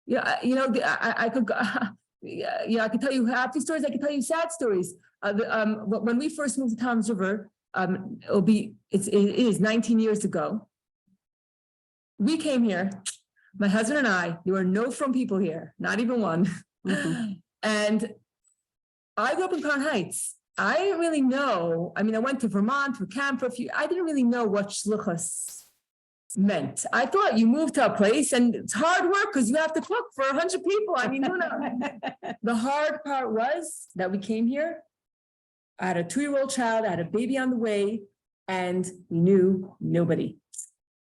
I could tell you happy stories. I could tell you sad stories. When we first moved to Tom's River, it is 19 years ago. We came here, my husband and I. There were no from people here, not even one. Mm-hmm. And I grew up in Crown Heights. I didn't really know. I mean, I went to Vermont for camp for a few. I didn't really know what Sichos meant. I thought you moved to a place and it's hard work because you have to cook for 100 people. I mean, The hard part was that we came here. I had a 2-year-old child. I had a baby on the way, and we knew nobody.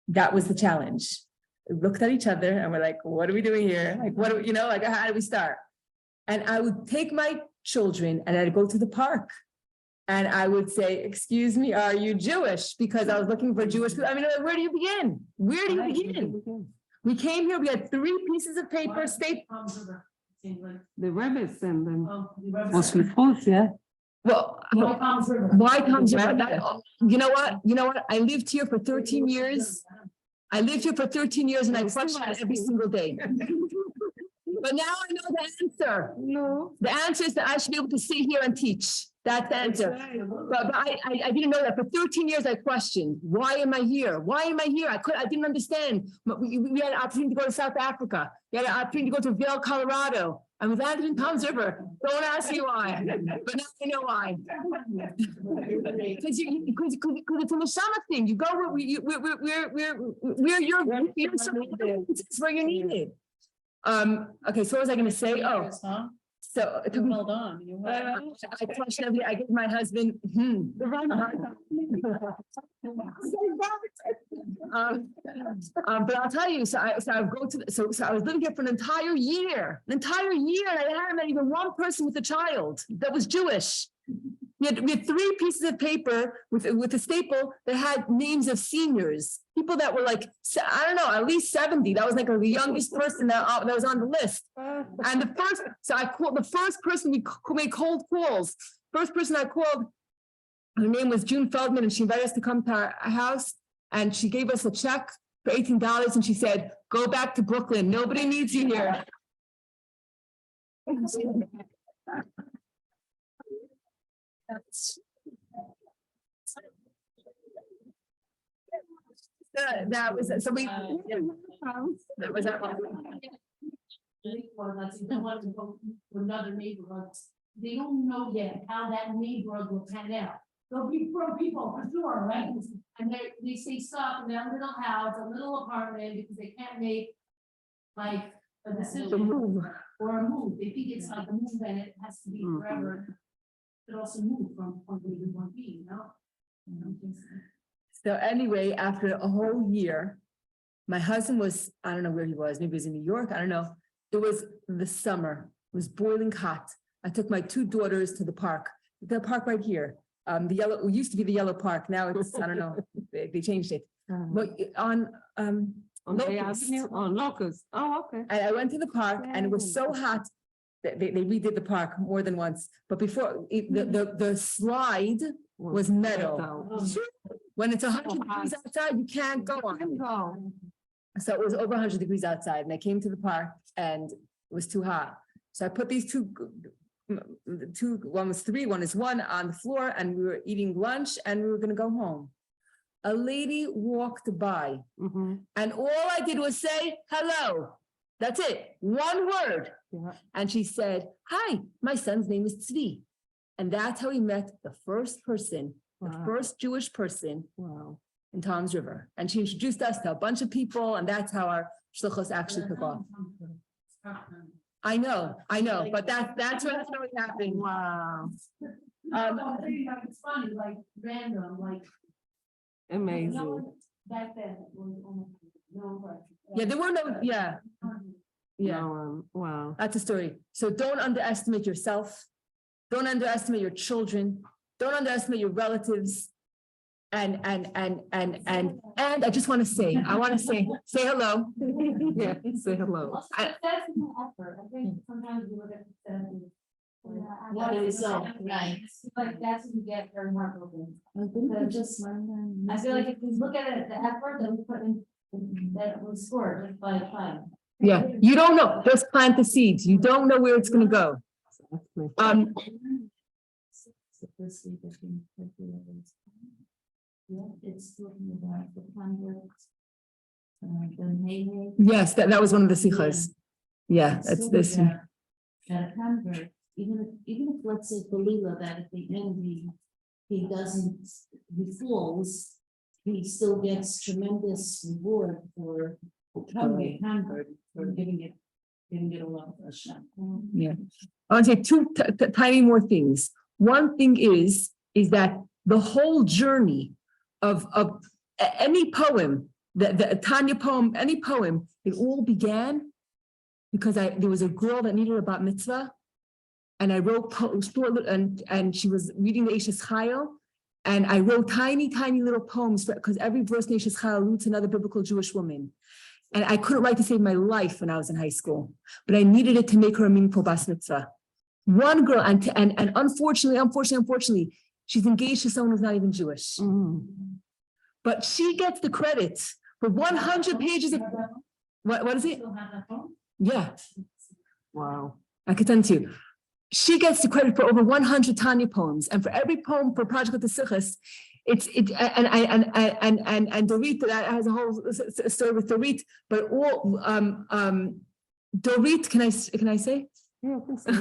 That was the challenge. We looked at each other and we're like, "What are we doing here? Like, how do we start?" And I would take my children and I'd go to the park and I would say, "Excuse me, are you Jewish?" Because I was looking for Jewish people. I mean, where do you begin? We came here, we had 3 pieces of paper, The Rebbe sent them. Mostly false, yeah. Well, why Tom's River? You know what? I lived here for 13 years. And I question it every single day. But now I know the answer. No. The answer is that I should be able to sit here and teach. That's the answer. Right. But I didn't know that. For 13 years, I questioned, why am I here? I didn't understand. We had an opportunity to go to South Africa. We had an opportunity to go to Vail, Colorado. I was landed in Tom's River. Don't ask me why, but now I know why. Because it's a neshama thing. You go where you're it's where you're needed. Okay, so what was I going to say? Oh, so it took me. Hold on. I questioned everything. I gave my husband. But I'll tell you. So I go to. So I was living here for an entire year. And I hadn't met even one person with a child that was Jewish. We had 3 pieces of paper with a staple that had names of seniors, people that were like, I don't know, at least 70. That was like the youngest person that was on the list. And I called the first person we made cold calls. First person I called, her name was June Feldman, and she invited us to come to our house. And she gave us a check for $18, and she said, "Go back to Brooklyn. Nobody needs you here." That was so we. That was our. Another neighborhood. They don't know yet how that neighborhood will pan out. There'll be poor people for sure, right? And they stay stuck in that little house, a little apartment, because they can't make like a decision or a move. If he gets like a move, then it has to be forever. It also move from point A to point B, you know? So anyway, after a whole year, my husband was, I don't know where he was, maybe he was in New York, I don't know. It was the summer, it was boiling hot. I took my 2 daughters to the park right here. The yellow, it used to be the yellow park, now it's, I don't know, they changed it. But on Locust. On Locust. Oh, okay. And I went to the park and it was so hot that they redid the park more than once. But before, the slide was metal. When it's 100 degrees outside, you can't go on. So it was over 100 degrees outside, and I came to the park and it was too hot. So I put these two, one was 3, one is 1 on the floor, and we were eating lunch and we were gonna go home. A lady walked by and all I did was say, hello. That's it, 1 word. Yeah. And she said, hi, my son's name is Tzvi. And that's how we met the first person, the first Jewish person in Tom's River. And she introduced us to a bunch of people, and that's how our Sichos actually took off. I know, but that's what really happened. Wow. It's funny, like random, like. Amazing. Back then, it was almost no. Yeah, there were no, yeah. Wow. That's a story. So don't underestimate yourself. Don't underestimate your children. Don't underestimate your relatives. And I just want to say, say hello. Yeah, say hello. Also, that's an effort. I think sometimes you look at the What is so nice. like that's what you get very heartbroken. I I feel like if you look at it, the effort that we put in, that was scored just by time. Yeah, you don't know. Just plant the seeds. You don't know where it's going to go. Yeah, it's talking about the converts. The Yes, that was one of the Sichos. Yeah, that's this. That convert, even if let's say Belila, that at the end he falls, he still gets tremendous reward for becoming a convert, for giving it a love for Hashem. Yeah, I want to say 2 tiny more things. One thing is that the whole journey of any poem, the Tanya poem, any poem, it all began because there was a girl that needed a bat mitzvah, and I wrote and she was reading the Eishes Chayil, and I wrote tiny little poems because every verse in Eishes Chayil alludes to another biblical Jewish woman. And I couldn't write to save my life when I was in high school, but I needed it to make her a meaningful bas mitzvah. One girl, and unfortunately, she's engaged to someone who's not even Jewish. But she gets the credit for 100 pages of, what is it? Yeah. Wow. I could send it to you. She gets the credit for over 100 Tanya poems, and for every poem for Project of the Sichos, and Dorit, that has a whole story with Dorit, but all Dorit, can I say? Yeah, I think so.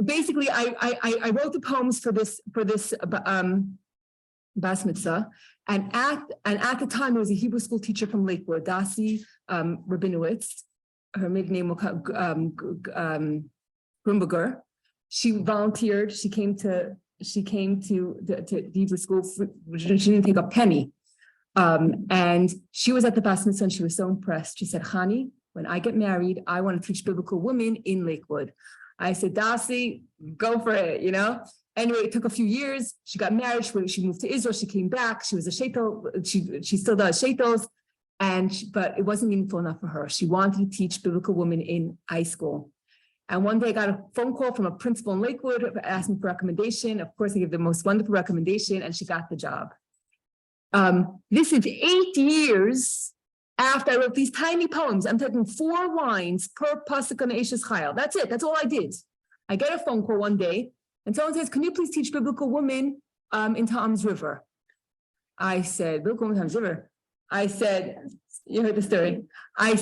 Basically, I wrote the poems for this bas mitzvah, and at the time there was a Hebrew school teacher from Lakewood, Dasi Rabinowitz. Her maiden name was Grumberger. She volunteered. She came to the Hebrew school. She didn't take a penny, and she was at the bas mitzvah and she was so impressed. She said, "Hani, when I get married, I want to teach biblical women in Lakewood." I said, "Dasi, go for it," you know. Anyway, it took a few years. She got married. She moved to Israel. She came back. She was a sheitel. She still does sheitels, but it wasn't meaningful enough for her. She wanted to teach biblical women in high school. And one day I got a phone call from a principal in Lakewood asking for recommendation. Of course, I gave the most wonderful recommendation, and she got the job. This is 8 years after I wrote these tiny poems. I'm taking 4 lines per pasuk on Eishes Chayil. That's it. That's all I did. I get a phone call one day, and someone says, "Can you please teach biblical women in Tom's River?" I said, "Biblical women in Tom's River." I said, "You heard the story." I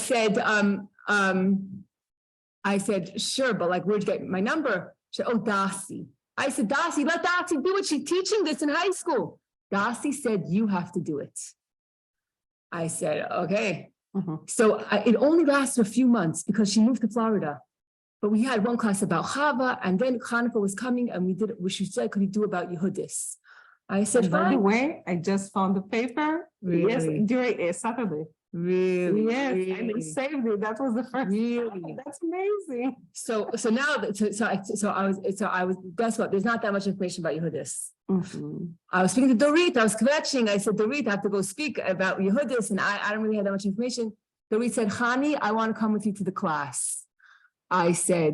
said, "Sure, but like, where'd you get my number?" She said, "Oh, Dasi." I said, "Dasi, let Dasi do it. She's teaching this in high school." Dasi said, "You have to do it." I said, "Okay." So it only lasted a few months because she moved to Florida. But we had one class about Chava, and then Hanukkah was coming, and we did it. She said, "Could you do about Yehudis?" I said, And by the "Fine." way, I just found the paper. Really? Yes, during a Saturday. Really? Yes, and Really? they saved it. That was the first. Really? That's amazing. So now, I was. Guess what? There's not that much information about Yehudis. I was speaking to Dorit. I was kvetching. I said, "Dorit, I have to go speak about Yehudis," and I don't really have that much information. Dorit said, "Hani, I want to come with you to the class." I said,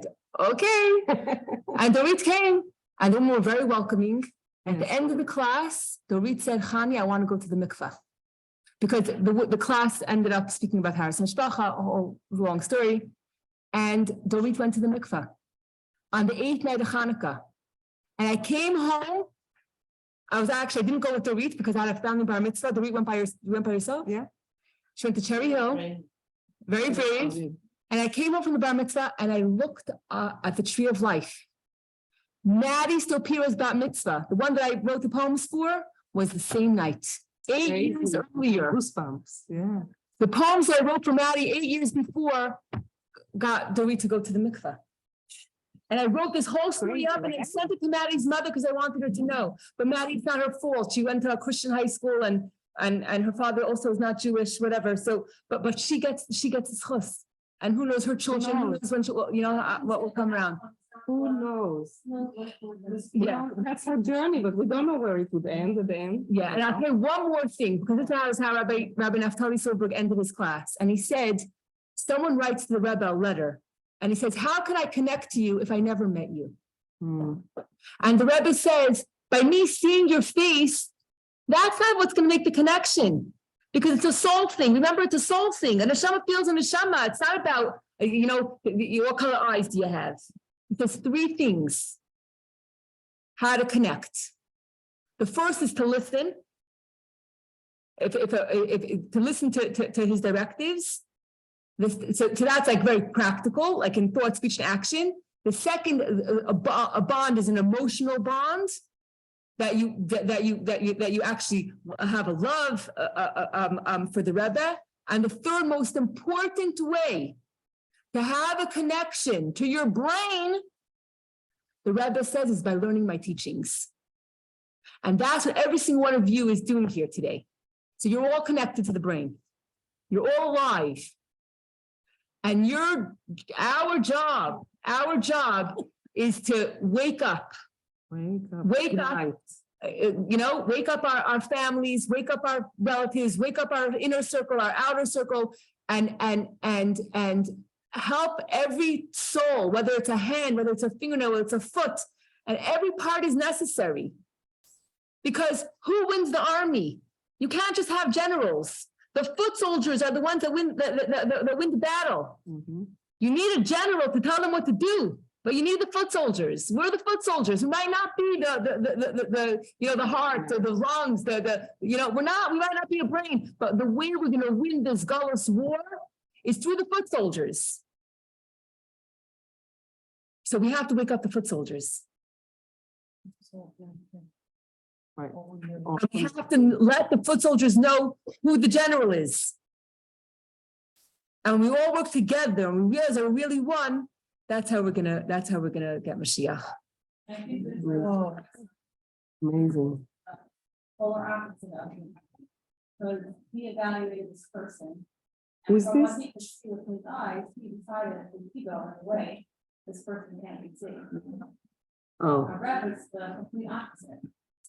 "Okay," and Dorit came, and then we were very welcoming. At the end of the class, Dorit said, "Hani, I want to go to the mikveh." Because the class ended up speaking about Haras Mishpacha, a whole long story. And Dorit went to the mikveh on the 8th night of Hanukkah. And I came home. I didn't go with Dorit because I had a family bar mitzvah. Dorit went by yourself? Yeah. She went to Cherry Hill. Very brave. And I came home from the bar mitzvah and I looked at the tree of life. Maddie Stopira's bat mitzvah, the one that I wrote the poems for, was the same night. 8 years earlier. Goosebumps. Yeah. The poems that I wrote for Maddie 8 years before got Dorit to go to the mikveh. And I wrote this whole story up and I sent it to Maddie's mother because I wanted her to know. But Maddie's not her fault. She went to a Christian high school and her father also is not Jewish, whatever. So, but she gets Sichos. And who knows her children, who knows when what will come around. Who knows? Yeah. That's her journey, but we don't know where it would end at the end. Yeah, and I'll say one more thing, because this is how Rabbi Naftali Silberg ended his class. And he said, someone writes to the Rebbe a letter, and he says, "How can I connect to you if I never met you?" And the Rebbe says, by me seeing your face, that's not what's going to make the connection. Because it's a soul thing. Remember, it's a soul thing. And neshama feels a neshama. It's not about, what color eyes do you have? There's 3 things. How to connect. The first is to listen. To listen to his directives. So that's like very practical, like in thought, speech, and action. The second, a bond is an emotional bond. That you actually have a love for the Rebbe. And the third most important way to have a connection to your brain, the Rebbe says, is by learning my teachings. And that's what every single one of you is doing here today. So you're all connected to the brain. You're all alive. And our job is to wake up. Wake up, wake up our families, wake up our relatives, wake up our inner circle, our outer circle, and help every soul, whether it's a hand, whether it's a fingernail, whether it's a foot, and every part is necessary. Because who wins the army? You can't just have generals. The foot soldiers are the ones that win the battle. You need a general to tell them what to do. But you need the foot soldiers. We're the foot soldiers. We might not be the heart or the lungs. We might not be a brain. But the way we're going to win this Gullus war is through the foot soldiers. So we have to wake up the foot soldiers. Right. We have to let the foot soldiers know who the general is. And we all work together and we realize we're really one. That's how we're gonna get Mashiach. Oh, Amazing. Polar opposite of him. So he evaluated this person. Who's And from this? what he could see with his eyes, he decided if he go away, this person can't be saved. Oh, A Rebbe is the complete opposite.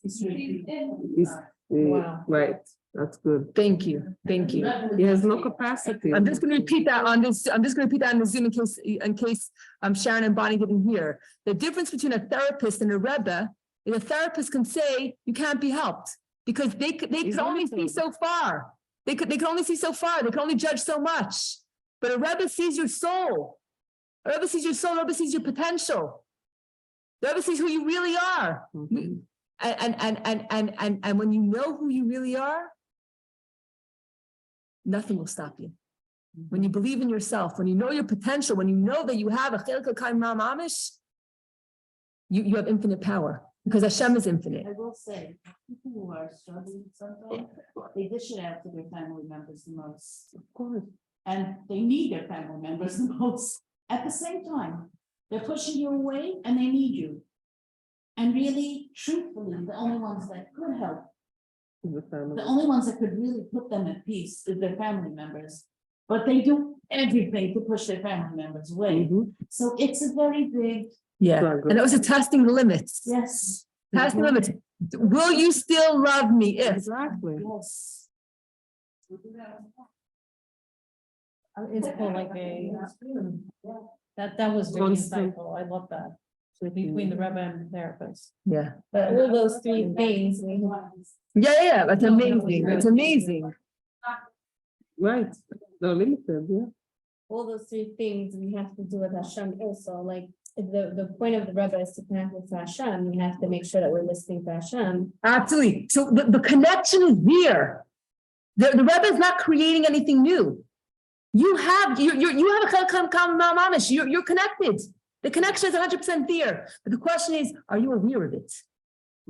He's Wow. right. That's good. Thank you. He has no capacity. I'm just gonna repeat that on this, I'm just gonna repeat that on the Zoom in case Sharon and Bonnie didn't hear. The difference between a therapist and a Rebbe is a therapist can say you can't be helped because they can only see so far. They can only see so far. They can only judge so much. But a Rebbe sees your soul. A Rebbe sees your soul. A Rebbe sees your potential. The Rebbe sees who you really are. Mhm. And when you know who you really are, nothing will stop you. When you believe in yourself, when you know your potential, when you know that you have a Chelek mamish, you have infinite power because Hashem is infinite. I will say, people who are struggling sometimes, they dish it out to their family members the most. Of course. And they need their family members the most. At the same time, they're pushing you away and they need you. And really, truthfully, the only ones that could help, the only ones that could really put them at peace is their family members. But they do everything to push their family members away. Mhm. So it's a very big, Yeah, and it was a testing the limits. yes, Testing the limits. Will you still love me if? Exactly. yes. It's called like a, that was very insightful. I love that. Between the Rebbe and the therapist. Yeah. But all those three things, Yeah, that's amazing. It's amazing. Right. They're limited, yeah. all those three things we have to do with Hashem also, like, the point of the Rebbe is to connect with Hashem, we have to make sure that we're listening to Hashem. Absolutely. So the connection is there. The Rebbe is not creating anything new. You have a Chelek mamish. You're connected. The connection is 100% there. But the question is, are you aware of it?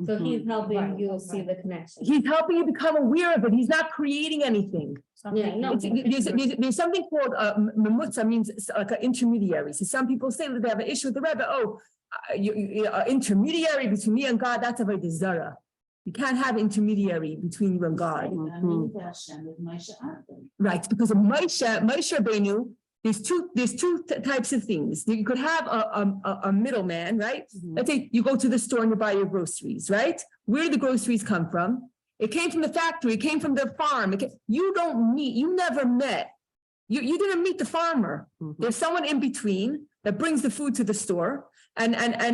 So Mhm. he's helping you see the connection. He's helping you become aware of it. He's not creating anything. Yeah, no. There's something called memutza, means like an intermediary. So some people say that they have an issue with the Rebbe. Oh, intermediary between me and God, that's a very desire. You can't have intermediary between you and God. Right, because of Moshe Rabbeinu, there's two types of things. You could have a middleman, right? Mhm. Let's say you go to the store and you buy your groceries, right? Where do the groceries come from? It came from the factory, it came from the farm. You never met, you didn't meet the farmer. Mhm. There's someone in between that brings the food to the store. And that's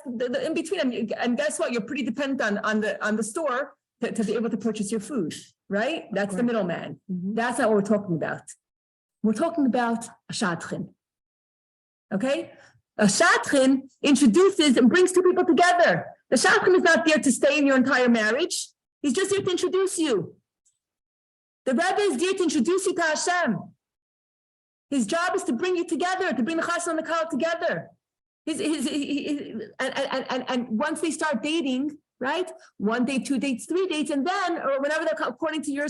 the in between. And guess what? You're pretty dependent on the store to be able to purchase your food, right? That's the middleman. Mhm. That's not what we're talking about. We're talking about a shadchan. Okay? A shadchan introduces and brings two people together. The shadchan is not there to stay in your entire marriage. He's just here to introduce you. The Rebbe is there to introduce you to Hashem. His job is to bring you together, to bring the chassan and the kal together. And once they start dating, right? 1 date, 2 dates, 3 dates, and then, or whenever they're according to your,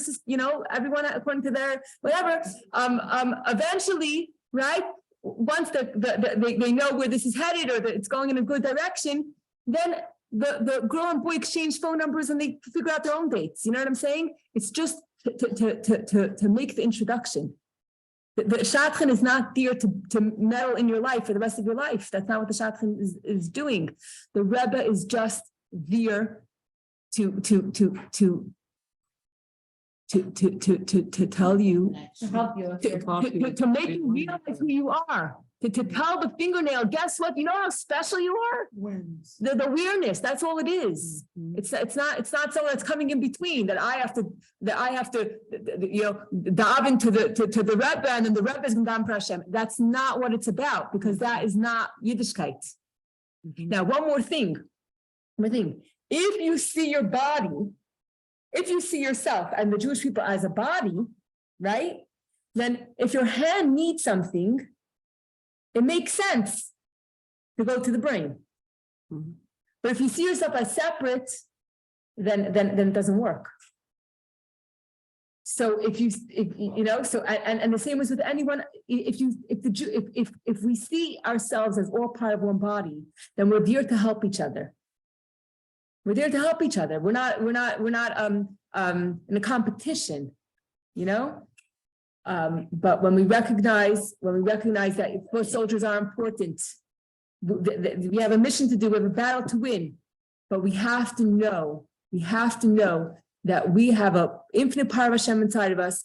everyone according to their whatever. Eventually, right? Once they know where this is headed or that it's going in a good direction, then the girl and boy exchange phone numbers and they figure out their own dates. You know what I'm saying? It's just to make the introduction. The shadchan is not there to meddle in your life for the rest of your life. That's not what the shadchan is doing. The Rebbe is just there to tell you, To help you. to make you realize who you are, to tell the fingernail, guess what? You know how special you are? The awareness, that's all it is. Mhm. It's not someone that's coming in between that I have to daven to the Rebbe and then the Rebbe is going to daven for Hashem. That's not what it's about because that is not Yiddishkeit. Mhm. Now, one more thing. If you see your body, if you see yourself and the Jewish people as a body, right? Then if your hand needs something, it makes sense to go to the brain. Mhm. But if you see yourself as separate, then it doesn't work. So if and the same was with anyone, if we see ourselves as all part of one body, then we're there to help each other. We're there to help each other. We're not in a competition, but when we recognize that both soldiers are important, we have a mission to do, we have a battle to win, but we have to know that we have an infinite power of Hashem inside of us.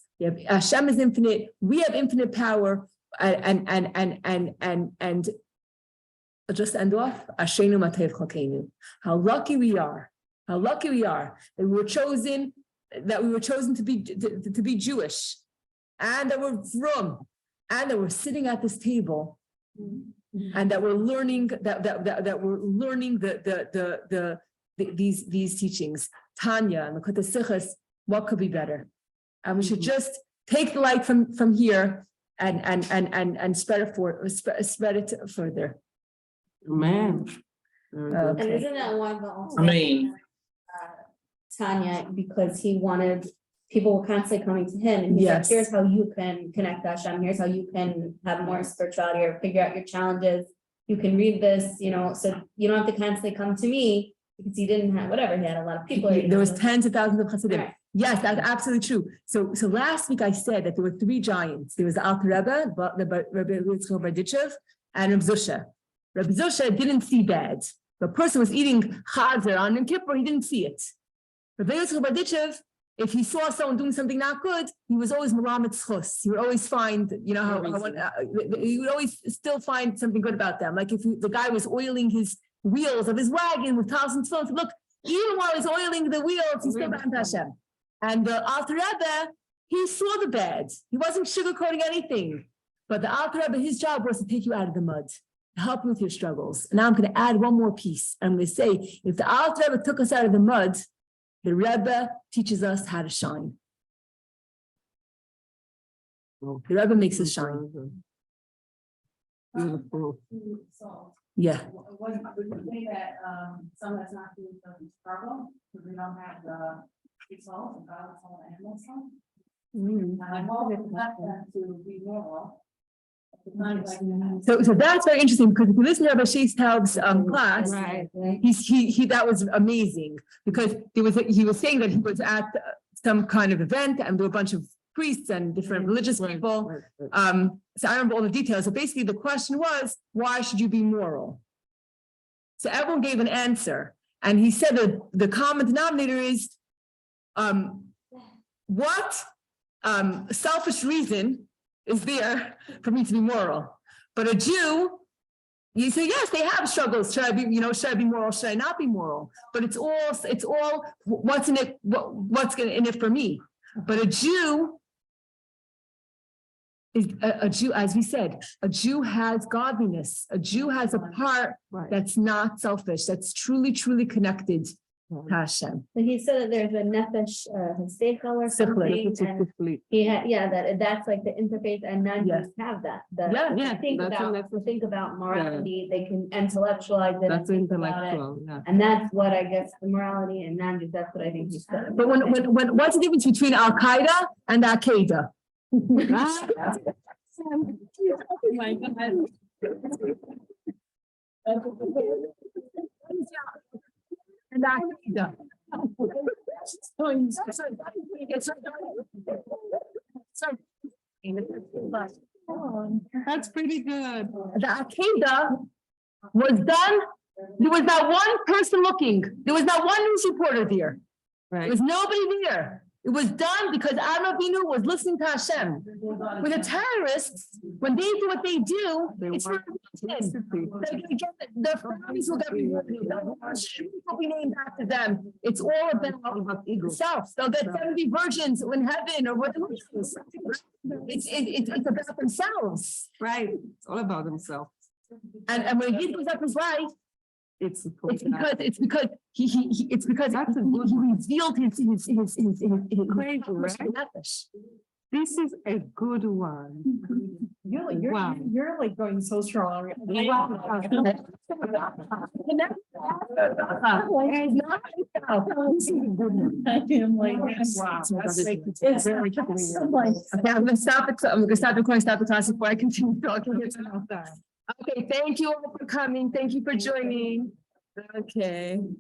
Hashem is infinite. We have infinite power, and I'll just end off. Ashenu matev chalkeinu. How lucky we are! How lucky we are that we were chosen. To be Jewish, and that we're from, and that we're sitting at this table, and that we're learning these teachings. Tanya and Likkutei Sichos, what could be better? And we should just take the light from here and spread it further. Man. And isn't that one of the also Tanya, because he wanted, people were constantly coming to him, and he's like, Yes. here's how you can connect to Hashem, here's how you can have more spirituality or figure out your challenges. You can read this, so you don't have to constantly come to me, because he didn't have, whatever, he had a lot of people. There was tens of thousands of chassidim. Right. Yes, that's absolutely true. So last week I said that there were three giants. There was the Alter Rebbe, Rebbe Likkutei, and Reb Zusha. Reb Zusha didn't see bad. The person was eating chazer on Yom Kippur, he didn't see it. Rebbe Likkutei, if he saw someone doing something not good, he was always melamed Sichos. He would always find, he would always still find something good about them. Like if the guy was oiling his wheels of his wagon with thousands of look, even while he's oiling the wheels, he's still bound to Hashem. And the Alter Rebbe, he saw the bad. He wasn't sugarcoating anything. But the Alter Rebbe, his job was to take you out of the mud, to help you with your struggles. And now I'm going to add one more piece. I'm going to say, if the Alter Rebbe took us out of the mud, the Rebbe teaches us how to shine. The Rebbe makes us shine. Beautiful. Yeah. Would you say that some that's not doing doesn't struggle because we don't have the results of God's own animal soul? And I'm hoping that to be normal. So that's very interesting, because if you listen to Rabbi Sheistel's class, Right. he that was amazing, because he was saying that he was at some kind of event and there were a bunch of priests and different religious people. So I remember all the details. So basically the question was, why should you be moral? So everyone gave an answer, and he said that the common denominator is what selfish reason is there for me to be moral? But a Jew, you say, yes, they have struggles. Should I be moral? Should I not be moral? But it's all what's in it, what's in it for me. But a Jew is a Jew, as we said, a Jew has godliness. A Jew has a part that's not selfish, that's truly connected to Hashem. But he said that there's a nefesh seichel or something, and he had, that's like the interface, and non-Jews have that. Think about morality, they can intellectualize it. That's intellectual, And that's what I guess the morality and non-Jews, that's what I think he said. But what's the difference between Al Qaeda and Al Qaeda? And Al Qaeda. That's pretty good. The Al Qaeda was done. There was not one person looking. There was not one news reporter there. There Right. was nobody there. It was done because Adam Avinu was listening to Hashem. With the terrorists, when they do what they do, it's for a reason. The families will get rewarded. Will be named after them. It's all about themselves. They'll get 70 virgins in heaven or whatever. It's about themselves. Right. It's all about themselves. And when he goes up his life, It's because he revealed his Crazy, right? nefesh. This is a good one. Wow. you're like going so strong. I am like. Wow. It's very clear. Okay, I'm gonna stop it. I'm gonna stop recording, stop the class before I continue talking. Okay, thank you all for coming. Thank you for joining. Okay.